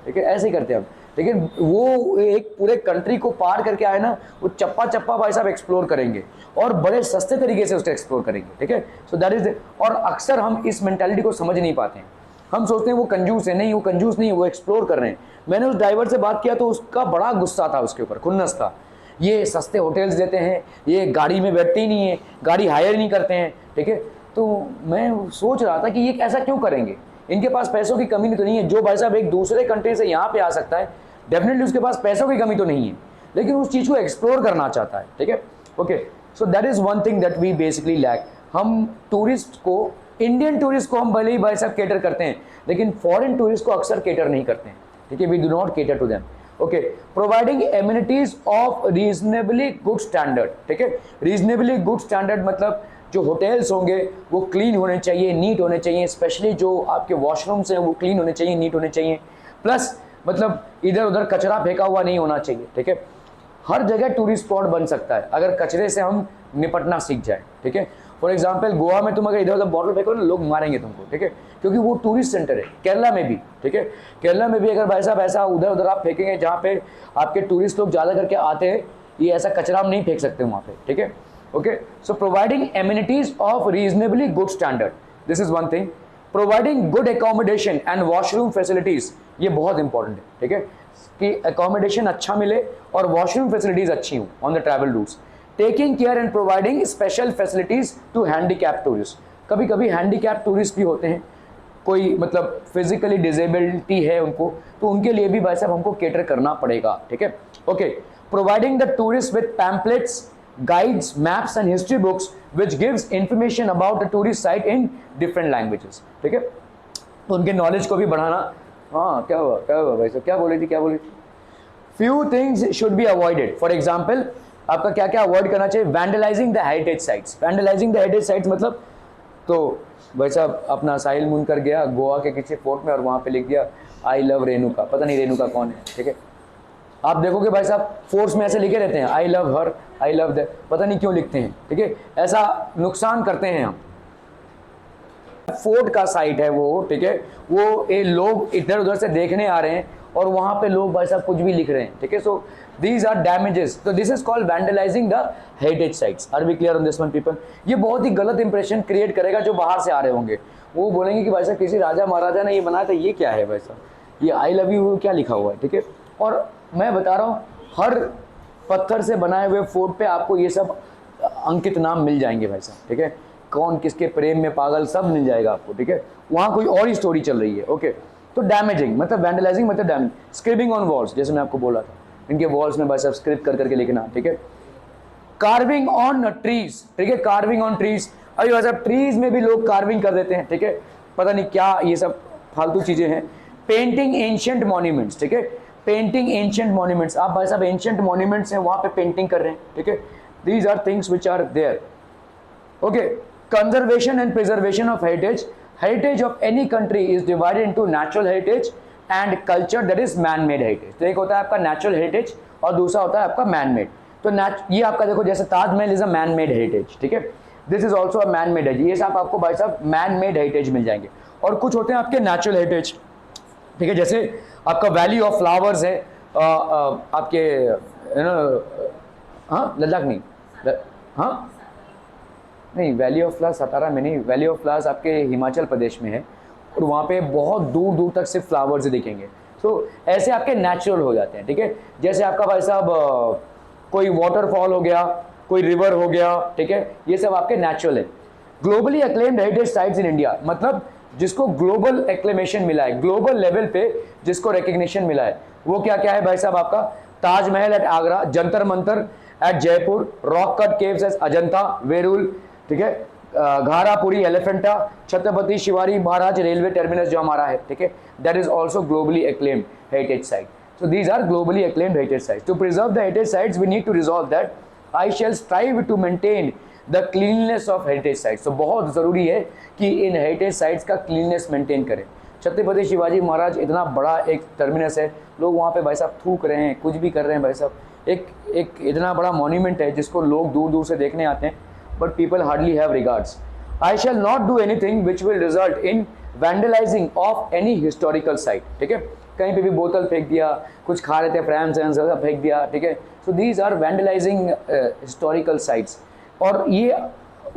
ठीक है, ऐसे ही करते हैं हम, लेकिन वो एक पूरे कंट्री को पार करके आए ना, वो चप्पा चप्पा भाई साहब एक्सप्लोर करेंगे और बड़े सस्ते तरीके से उसको एक्सप्लोर करेंगे, ठीक है। सो दैट इज, और अक्सर हम इस मेंटालिटी को समझ नहीं पाते हैं, हम सोचते हैं वो कंजूस है, नहीं वो कंजूस नहीं है, वो एक्सप्लोर कर रहे हैं। मैंने उस ड्राइवर से बात किया तो उसका बड़ा गुस्सा था, उसके ऊपर खुन्नस था, ये सस्ते होटल्स देते हैं, ये गाड़ी में बैठते ही नहीं है, गाड़ी हायर नहीं करते हैं, ठीक है। तो मैं सोच रहा था कि ये ऐसा क्यों करेंगे, इनके पास पैसों की कमी तो नहीं है, जो भाई साहब एक दूसरे कंट्री से यहाँ पे आ सकता है, डेफिनेटली उसके पास पैसों की कमी तो नहीं है, लेकिन उस चीज़ को एक्सप्लोर करना चाहता है, ठीक है। Okay, so that is one thing that we basically lack. हम टूरिस्ट को, इंडियन टूरिस्ट को हम भले ही भाई साहब केटर करते हैं, लेकिन फॉरेन टूरिस्ट को अक्सर केटर नहीं करते हैं, ठीक है, we do not cater to them. Okay, providing amenities of reasonably good standard, ठीक है। रीजनेबली गुड स्टैंडर्ड मतलब जो होटल्स होंगे वो क्लीन होने चाहिए, नीट होने चाहिए, स्पेशली जो आपके वॉशरूम्स हैं वो क्लीन होने चाहिए, नीट होने चाहिए, प्लस मतलब इधर उधर कचरा फेंका हुआ नहीं होना चाहिए, ठीक है। हर जगह टूरिस्ट स्पॉट बन सकता है अगर कचरे से हम निपटना सीख जाए, ठीक है। फॉर एग्जाम्पल गोवा में तुम अगर इधर उधर बॉटल फेंको ना, लोग मारेंगे तुमको, ठीक है, क्योंकि वो टूरिस्ट सेंटर है। केरला में भी, ठीक है, केरला में भी अगर भाई साहब ऐसा उधर उधर आप फेंकेंगे जहाँ पे आपके टूरिस्ट लोग ज़्यादा करके आते हैं, ये ऐसा कचरा हम नहीं फेंक सकते वहाँ पे, ठीक है। Okay, so providing amenities of reasonably good standard, this is one thing. Providing good accommodation and washroom facilities, ये बहुत इंपॉर्टेंट है, ठीक है, कि एकोमोडेशन अच्छा मिले और वॉशरूम फैसिलिटीज अच्छी हो on the travel routes. Taking care and providing special facilities to handicap tourist, कभी कभी हैंडीकैप टूरिस्ट भी होते हैं, कोई मतलब फिजिकली डिजेबिलिटी है उनको, तो उनके लिए भी भाई साहब हमको केटर करना पड़ेगा, ठीक है। Okay, providing the tourist with pamphlets, guides, maps and history books which gives information about the tourist site in different languages, ठीक है, तो उनके नॉलेज को भी बढ़ाना। हाँ, क्या हुआ भाई साहब, क्या बोली थी? Few things should be avoided, for example आपका क्या क्या अवॉइड करना चाहिए? Vandalising the heritage sites, vandalising the heritage sites मतलब, तो भाई साहब अपना साहिल मुनकर गया गोवा के किसी फोर्ट में और वहाँ पे लिख दिया आई लव रेणुका, पता नहीं रेणुका कौन है, ठीक है। आप देखोगे भाई साहब फोर्स में ऐसे लिखे रहते हैं I love her, I love that, पता नहीं क्यों लिखते हैं, ठीक है। ऐसा नुकसान करते हैं हम। फोर्ट का साइट है वो, ठीक है, वो ये लोग इधर उधर से देखने आ रहे हैं और वहां पे लोग भाई साहब कुछ भी लिख रहे हैं, ठीक है। सो दीज आर डैमेजेस, तो this is called vandalising the heritage sites. Are we clear on this one people? ये बहुत ही गलत इंप्रेशन क्रिएट करेगा जो बाहर से आ रहे होंगे। वो बोलेंगे कि भाई साहब किसी राजा महाराजा ने ये बनाया था, ये क्या है भाई साहब, ये आई लव यू क्या लिखा हुआ है, ठीक है। और मैं बता रहा हूँ हर पत्थर से बनाए हुए फोर्ट पे आपको ये सब अंकित नाम मिल जाएंगे भाई साहब, ठीक है। कौन किसके प्रेम में पागल सब मिल जाएगा आपको, ठीक है। वहाँ कोई और ही स्टोरी चल रही है, ओके। तो डैमेजिंग मतलब वैंडलाइजिंग मतलब डैमेज। स्क्रिपिंग ऑन वॉल्स, जैसे मैं आपको बोला था, इनके वॉल्स में भाई साहब स्क्रिप्ट कर करके लिखना, ठीक है। कार्विंग ऑन ट्रीज, ठीक है, कार्विंग ऑन ट्रीज। अभी भाई साहब ट्रीज में भी लोग कार्विंग कर देते हैं, ठीक है, पता नहीं क्या ये सब फालतू चीजें हैं। पेंटिंग एंशिएंट मॉन्यूमेंट्स, ठीक है, पेंटिंग एंशिएंट मॉन्यूमेंट्स। आप भाई साहब एंशिएंट मॉन्यूमेंट्स हैं वहां पे पेंटिंग कर रहे हैं, ठीक है। These are things which are there, okay. Conservation and preservation of heritage. Heritage of any country is divided into natural heritage and culture, that is man made heritage. तो एक होता है आपका नेचुरल हेरिटेज और दूसरा होता है आपका मैन मेड। तो ये आपका देखो जैसे Taj Mahal is a man made heritage, ठीक है, this is also a man made heritage. ये सब आपको भाई साहब मैन मेड हेरिटेज मिल जाएंगे। और कुछ होते हैं आपके नेचुरल हेरिटेज, ठीक है, जैसे आपका वैली ऑफ फ्लावर्स है आपके हाँ लद्दाख नहीं, हाँ नहीं, वैली ऑफ फ्लावर्स सतारा में नहीं, वैली ऑफ फ्लावर्स आपके हिमाचल प्रदेश में है और वहाँ पे बहुत दूर दूर तक सिर्फ फ्लावर्स ही दिखेंगे। सो ऐसे आपके नेचुरल हो जाते हैं, ठीक है। जैसे आपका भाई साहब कोई वाटरफॉल हो गया, कोई रिवर हो गया, ठीक है, ये सब आपके नेचुरल है। Globally acclaimed heritage sites in India, मतलब जिसको ग्लोबल एक्लेमेशन मिला है, ग्लोबल लेवल पे जिसको रिकग्निशन मिला है, वो क्या क्या है भाई साहब? आपका Taj Mahal at Agra, Jantar Mantar at Jaipur, rock cut caves at Ajanta Verul, ठीक है, घारापुरी एलिफेंटा, छत्रपति शिवाजी महाराज रेलवे टर्मिनस जो हमारा है, ठीक है, that is also globally acclaimed heritage site. So these are globally acclaimed heritage sites. To preserve the heritage sites, we need to resolve that. I shall strive to maintain the cleanliness of heritage sites. So बहुत ज़रूरी है कि इन heritage sites का cleanliness maintain करें। छत्रपति शिवाजी महाराज इतना बड़ा एक टर्मिनस है, लोग वहाँ पे भाई साहब थूक रहे हैं, कुछ भी कर रहे हैं भाई साहब। एक इतना बड़ा मॉन्यूमेंट है जिसको लोग दूर दूर से देखने आते हैं, but people hardly have regards. I shall not do anything which will result in vandalizing of any historical site. ठीक है, कहीं पे भी बोतल फेंक दिया, कुछ खा रहे थे फ्रेंड्स सब फेंक दिया, ठीक है। So these are vandalising historical sites. और ये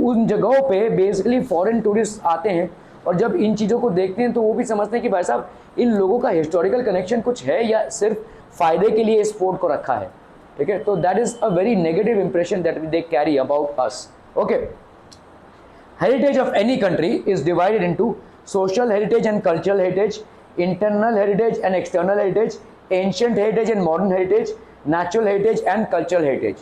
उन जगहों पे बेसिकली फॉरेन टूरिस्ट आते हैं और जब इन चीज़ों को देखते हैं तो वो भी समझते हैं कि भाई साहब इन लोगों का हिस्टोरिकल कनेक्शन कुछ है या सिर्फ फायदे के लिए इस फोर्ट को रखा है, ठीक है। तो that is a very negative impression that they carry about us, okay. Heritage of any country is divided into social heritage and cultural heritage, internal heritage and external heritage, ancient heritage and modern heritage, natural heritage and cultural heritage।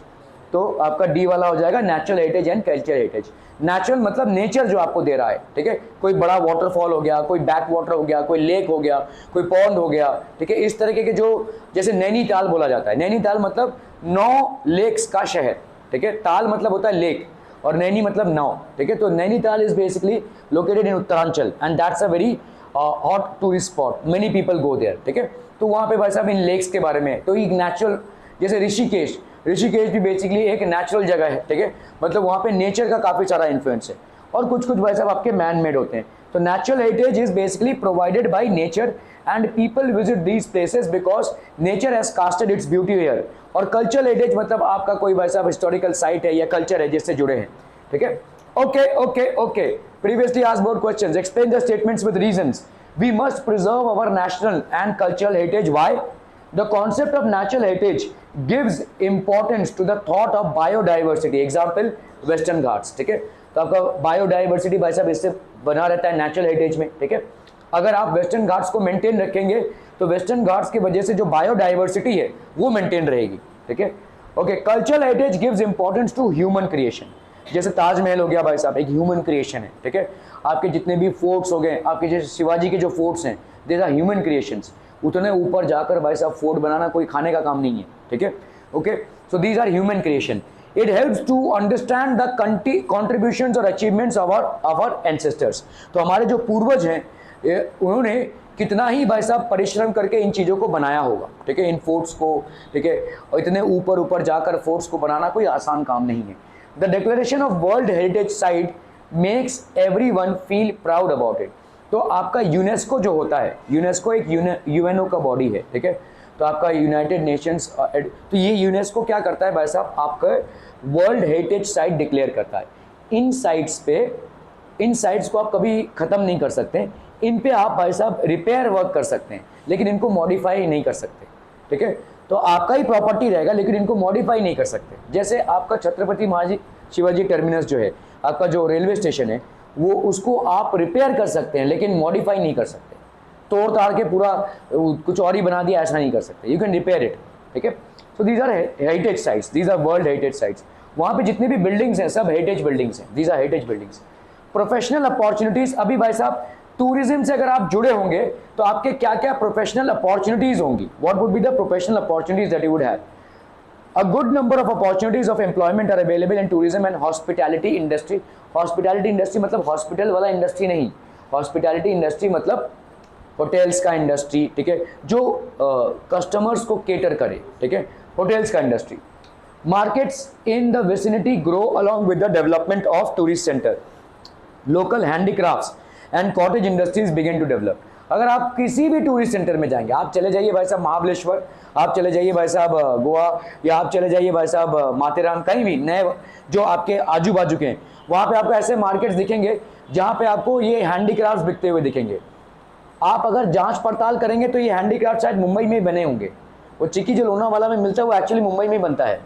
तो आपका डी वाला हो जाएगा natural heritage and cultural heritage. Natural मतलब नेचर जो आपको दे रहा है, ठीक है, कोई बड़ा वाटरफॉल हो गया, कोई बैक वाटर हो गया, कोई लेक हो गया, कोई पॉन्ड हो गया, ठीक है, इस तरीके के जो जैसे नैनीताल बोला जाता है। नैनीताल मतलब 9 लेक्स का शहर, ठीक है, ताल मतलब होता है लेक और नैनी मतलब 9, ठीक है। तो Nainital is basically located in Uttaranchal and that's a very hot tourist spot, many people go there, ठीक है। तो वहाँ पे भाई साहब इन लेक्स के बारे में तो एक नेचुरल, जैसे ऋषिकेश भी बेसिकली एक नेचुरल जगह है, ठीक है, मतलब वहाँ पे नेचर का काफ़ी सारा इन्फ्लुएंस है। और कुछ कुछ भाई साहब आपके मैन मेड होते हैं। तो natural heritage is basically provided by nature and people visit these places because nature has casted its beauty here. और कल्चरल हेरिटेज मतलब आपका कोई भाई साहब हिस्टोरिकल साइट है या कल्चर है जिससे जुड़े हैं, ठीक है। Okay. Previously asked board questions. Explain the statements with reasons. We must preserve our national and cultural heritage. Why? The concept of natural heritage gives importance to the thought of biodiversity. Example, Western Ghats. ठीक है, तो आपका बायोडाइवर्सिटी भाई साहब इससे बना रहता है नेचुरल हेरिटेज में, ठीक है। अगर आप वेस्टर्न घाट्स को मेंटेन रखेंगे तो वेस्टर्न घाट्स की वजह से जो बायोडाइवर्सिटी है वो मेंटेन रहेगी, ठीक है। Okay, cultural heritage gives importance to human creation. जैसे ताजमहल हो गया भाई साहब, एक ह्यूमन क्रिएशन है, ठीक है। आपके जितने भी फोर्ट्स हो गए, आपके जैसे शिवाजी के जो फोर्ट्स हैं, दीज आर ह्यूमन क्रिएशंस। उतने ऊपर जाकर भाई साहब फोर्ट बनाना कोई खाने का काम नहीं है, ठीक है। Okay, so these are human creation. It helps to understand the contributions और अचीवमेंट्स ऑफ आवर एंसेस्टर्स। तो हमारे जो पूर्वज हैं उन्होंने कितना ही भाई साहब परिश्रम करके इन चीज़ों को बनाया होगा, ठीक है, इन फोर्ट्स को, ठीक है, और इतने ऊपर ऊपर जाकर फोर्ट्स को बनाना कोई आसान काम नहीं है। The declaration of world heritage site makes everyone feel proud about it. तो आपका यूनेस्को जो होता है, यूनेस्को एक यूएनओ का बॉडी है, ठीक है, तो आपका यूनाइटेड नेशंस, तो ये यूनेस्को क्या करता है भाई साहब, आपका वर्ल्ड हेरिटेज साइट डिक्लेयर करता है। इन साइट्स को आप कभी ख़त्म नहीं कर सकते, इन पे आप भाई साहब रिपेयर वर्क कर सकते हैं, लेकिन इनको मॉडिफाई नहीं कर सकते, ठीक है, तो आपका ही प्रॉपर्टी रहेगा लेकिन इनको मॉडिफाई नहीं कर सकते। जैसे आपका छत्रपति महाराज शिवाजी टर्मिनस जो है, आपका जो रेलवे स्टेशन है, वो उसको आप रिपेयर कर सकते हैं लेकिन मॉडिफाई नहीं कर सकते, तोड़ ताड़ के पूरा कुछ और ही बना दिया, ऐसा नहीं कर सकते। यू कैन रिपेयर इट, ठीक है। So these are heritage sites, these are world heritage sites. वहाँ पे जितने भी बिल्डिंग्स हैं सब हेरिटेज बिल्डिंग्स हैं, these are heritage buildings. Professional opportunities, अभी भाई साहब टूरिज्म से अगर आप जुड़े होंगे तो आपके क्या क्या प्रोफेशनल अपॉर्चुनिटीज होंगी, what would be the professional opportunities that you would have. A good number of opportunities of employment are available in tourism and hospitality industry. Hospitality industry मतलब हॉस्पिटल वाला इंडस्ट्री नहीं, hospitality industry मतलब होटल्स का इंडस्ट्री, ठीक है, जो कस्टमर्स को केटर करे, ठीक है, होटल्स का industry. Markets in the vicinity grow along with the development of tourist center. Local handicrafts and cottage industries begin to develop. अगर आप किसी भी टूरिस्ट सेंटर में जाएंगे, आप चले जाइए भाई साहब महाबलेश्वर, आप चले जाइए भाई साहब गोवा, या आप चले जाइए भाई साहब माथेरान, कहीं भी नए जो आपके आजू बाजू के हैं, वहाँ पे आपको ऐसे मार्केट्स दिखेंगे जहाँ पे आपको ये हैंडीक्राफ्ट्स बिकते हुए दिखेंगे। आप अगर जांच पड़ताल करेंगे तो ये हैंडीक्राफ्ट शायद मुंबई में बने होंगे। वो चिक्की जो लोनावाला में मिलता है वो एक्चुअली मुंबई में बनता है,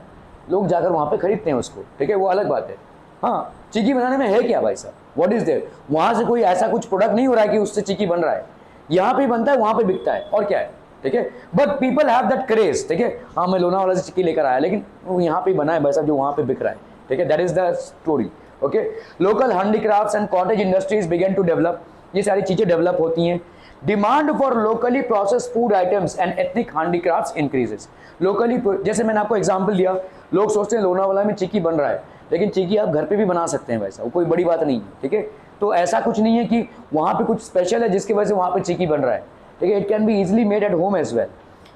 लोग जाकर वहाँ पे खरीदते हैं उसको, ठीक है, वो अलग बात है। हाँ, चिक्की बनाने में है क्या भाई साहब, व्हाट इज देयर, वहाँ से कोई ऐसा कुछ प्रोडक्ट नहीं हो रहा है कि उससे चिक्की बन रहा है, यहाँ पे बनता है वहाँ पे बिकता है, और क्या है, ठीक है। But people have that craze, ठीक है, हाँ मैं लोनावाला से चिक्की लेकर आया, लेकिन वो यहाँ पे बना है भाई साहब जो वहाँ पे बिक रहा है, ठीक है, that is the story, okay. Local handicrafts and cottage industries began to develop, ये सारी चीजें डेवलप होती हैं। Demand for locally process food items and ethnic handicrafts increases. Locally, जैसे मैंने आपको एग्जांपल दिया, लोग सोचते हैं लोनावाला में चिक्की बन रहा है, लेकिन चिक्की आप घर पे भी बना सकते हैं वैसा, वो कोई बड़ी बात नहीं है, ठीक है। तो ऐसा कुछ नहीं है कि वहाँ पे कुछ स्पेशल है जिसकी वजह से वहाँ पे चिक्की बन रहा है, ठीक है, it can be easily made at home as well,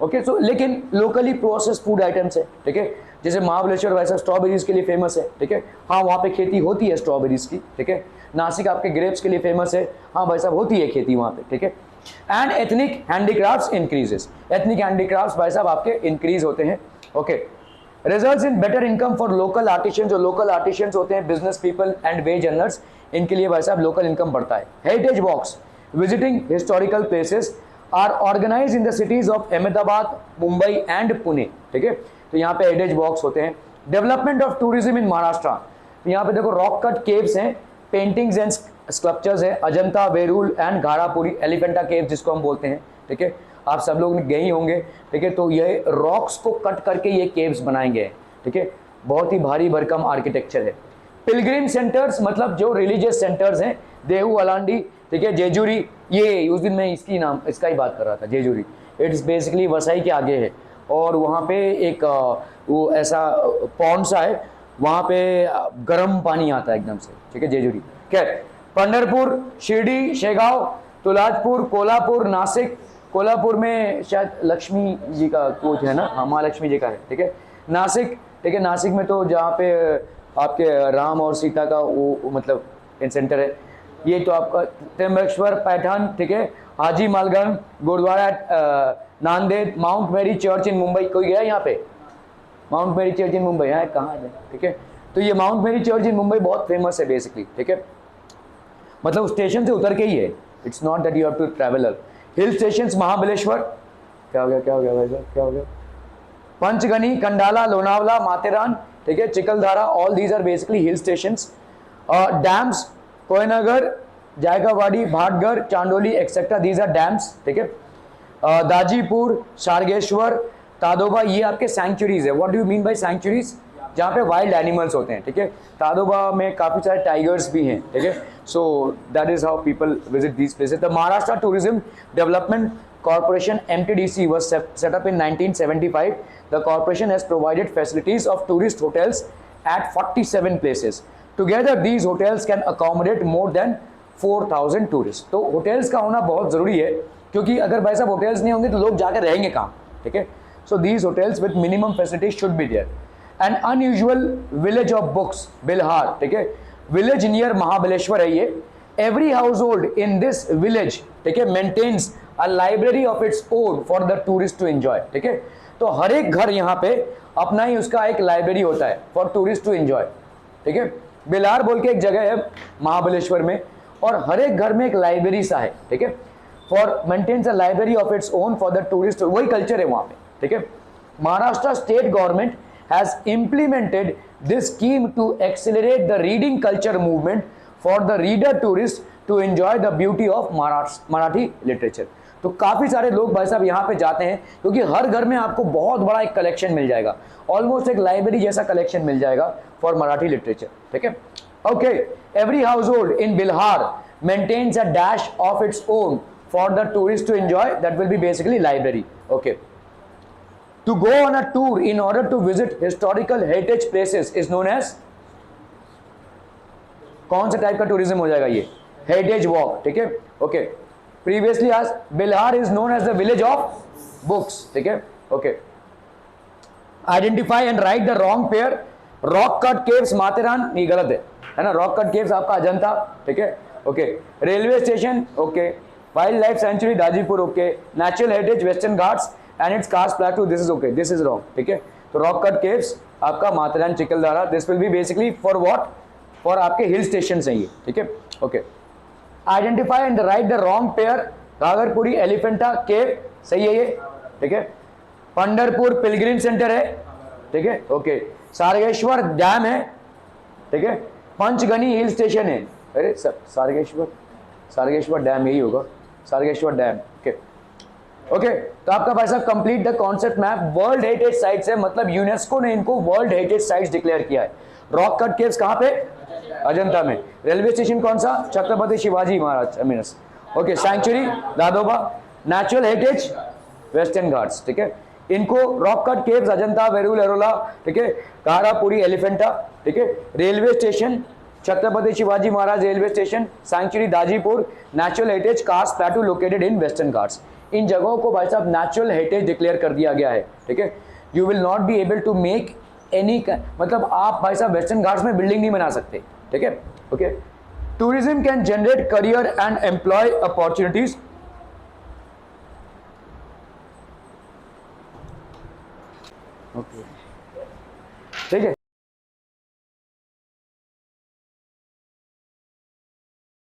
okay. So लेकिन लोकली प्रोसेस फूड आइटम्स है, ठीक है, जैसे महाबलेश्वर वैसा स्ट्रॉबेरीज के लिए फेमस है, ठीक है, हाँ वहाँ पे खेती होती है स्ट्रॉबेरीज की, ठीक है। नासिक आपके ग्रेप्स के लिए फेमस है, हाँ भाई साहब होती है खेती वहाँ पे, ठीक है। And ethnic handicrafts increases, ethnic handicrafts भाई साहब आपके इंक्रीज होते हैं, okay. Results in better income for local artisans, जो लोकल आर्टिशियंस होते हैं, business people and wage earners, इनके लिए भाई साहब लोकल इनकम बढ़ता है। Heritage walks visiting historical places are organize in the cities of Ahmedabad, Mumbai and Pune, ठीक है, तो यहाँ पे हेरिटेज वॉक्स होते हैं। डेवलपमेंट ऑफ टूरिज्म इन महाराष्ट्र, तो यहाँ पे देखो रॉक कट केव्स हैं, पेंटिंग्स एंड स्कल्पचर्स है, अजंता, वेरूल एंड घाड़ापुरी, एलिफेंटा केव जिसको हम बोलते हैं, ठीक है, आप सब लोग गए ही होंगे, ठीक है। तो ये रॉक्स को कट करके ये केव्स बनाए गए, ठीक है, बहुत ही भारी भरकम आर्किटेक्चर है। पिलग्रिम सेंटर्स मतलब जो रिलीजियस सेंटर्स हैं, देहू, अलांडी, ठीक है, जेजुरी, ये उस दिन मैं इसका ही बात कर रहा था, जेजुरी, इट्स बेसिकली वसई के आगे है, और वहाँ पे एक वो ऐसा पॉन्ड सा है, वहाँ पे गर्म पानी आता है एकदम से, ठीक है, जेजुरी। क्या पंढरपुर, शिरडी, शेगांव, तुलाजपुर, कोल्हापुर, नासिक, कोल्हापुर में शायद लक्ष्मी जी का कुछ है ना, हाँ महालक्ष्मी जी का है, ठीक है, नासिक, ठीक है, नासिक में तो जहाँ पे आपके राम और सीता का वो मतलब सेंटर है, ये तो आपका त्र्यंबकेश्वर, पैठान, ठीक है, Haji Malang, Gurudwara Nanded, Mount Mary Church in Mumbai, कोई गया यहाँ पे, Mount Mary Church in Mumbai है कहाँ है, ठीक है, तो ये Mount Mary Church in Mumbai बहुत फेमस है बेसिकली, ठीक है, मतलब स्टेशन से उतर के ही है, it's not that you have to travel. Hill stations Mahabaleshwar, क्या हो गया भाई साहब, क्या हो गया, पंचगनी, कंडाला, लोनावला, माथेरान, ठीक है, Chikhaldara, all these are basically hill stations. Dams, Koynanagar, Jayakwadi, Bhatghar, Chandoli etcetera, these are dams, ठीक है। दाजीपुर, शारगेश्वर, तादोबा, ये आपके सैंक्चुरीज है। What do you mean by sanctuaries, जहाँ पे वाइल्ड एनिमल्स होते हैं, ठीक है, तादोबा में काफ़ी सारे टाइगर्स भी हैं, ठीक है, so that is how people visit these places. The Maharashtra tourism development corporation MTDC was set up in 1975. The corporation has provided facilities of tourist hotels at 47 places. Together these hotels can accommodate more than 4,000 tourists. तो hotels का होना बहुत ज़रूरी है, क्योंकि अगर भाई साहब होटल्स नहीं होंगे तो लोग जाकर रहेंगे कहाँ, ठीक है। So these hotels with minimum facilities should be there. An unusual village of books, Bhilar, ठीक है, विलेज नियर महाबलेश्वर है ये। Every household in this village, ठीक है, maintains a library of its own for the tourist to enjoy, ठीक है। तो हर एक घर यहाँ पे अपना ही उसका एक लाइब्रेरी होता है फॉर टूरिस्ट टू एंजॉय, ठीक है। बिल्हार बोल के एक जगह है महाबलेश्वर में, और हर एक घर में एक लाइब्रेरी सा है, ठीक है, for maintenance a library of its own for the tourist, वही कल्चर है वहाँ पे, ठीक है। Maharashtra state government has implemented this scheme to accelerate the reading culture movement for the reader tourists to enjoy the beauty of Marathi literature। तो काफी सारे लोग भाई साहब यहाँ पे जाते हैं क्योंकि हर घर में आपको बहुत बड़ा एक कलेक्शन मिल जाएगा, ऑलमोस्ट एक लाइब्रेरी जैसा कलेक्शन मिल जाएगा फॉर मराठी लिटरेचर, ठीक है। Okay, every household in Bhilar maintains a dash of its own for the tourist to enjoy, that will be basically library, okay. To go on a tour in order to visit historical heritage places is known as, कौन सा टाइप का टूरिज्म हो जाएगा ये, हेरिटेज वॉक, ठीक है, ओके। प्रीवियसली आज Bhilar is known as the village of books, ठीक है, okay. Identify and write the wrong pair, rock cut caves Matheran, ये गलत है ना, रॉक कट केव्स आपका अजंता, ठीक है, okay. Railway station, okay. Wildlife sanctuary Dajipur, okay. Natural heritage Western Ghats and its Kaas plateau, this is okay, this is wrong, ठीक है। तो रॉक कट केव्स आपका Matheran Chikhaldara, this will be basically for what, for आपके हिल स्टेशन है ये, ठीक है, okay. Identify and write the wrong pair, Gharapuri Elephanta cave, सही है ये, ठीक है। पंढरपुर पिलग्रिम सेंटर है, ठीक है, ओके। सारगेश्वर डैम है, ठीक है। पंचगनी हिल स्टेशन है, अरे सारगेश्वर डैम यही होगा, सारगेश्वर डैम, ओके, ओके। तो आपका भाई साहब complete the concept map, world heritage sites है, मतलब यूनेस्को ने इनको वर्ल्ड हेरिटेज साइट्स डिक्लेयर किया है। रॉक कट केव्स कहाँ पे, अजंता में। रेलवे स्टेशन कौन सा, Chhatrapati Shivaji Maharaj terminus, okay. Sanctuary Tadoba, natural heritage Western Ghats, ठीक है। इनको rock cut caves Ajanta, Verul Ellora, ठीक है, घाघरापुरी एलिफेंटा, ठीक है। Railway station Chhatrapati Shivaji Maharaj railway station, sanctuary Dajipur, natural heritage Kaas plateau located in Western Ghats. इन जगहों को भाई साहब नेचुरल हेरिटेज डिक्लेयर कर दिया गया है, ठीक है। You will not be able to make any, मतलब आप भाई साहब वेस्टर्न घाट्स में बिल्डिंग नहीं बना सकते, ठीक है, okay. Tourism can generate career and employ opportunities, okay, ठीक है।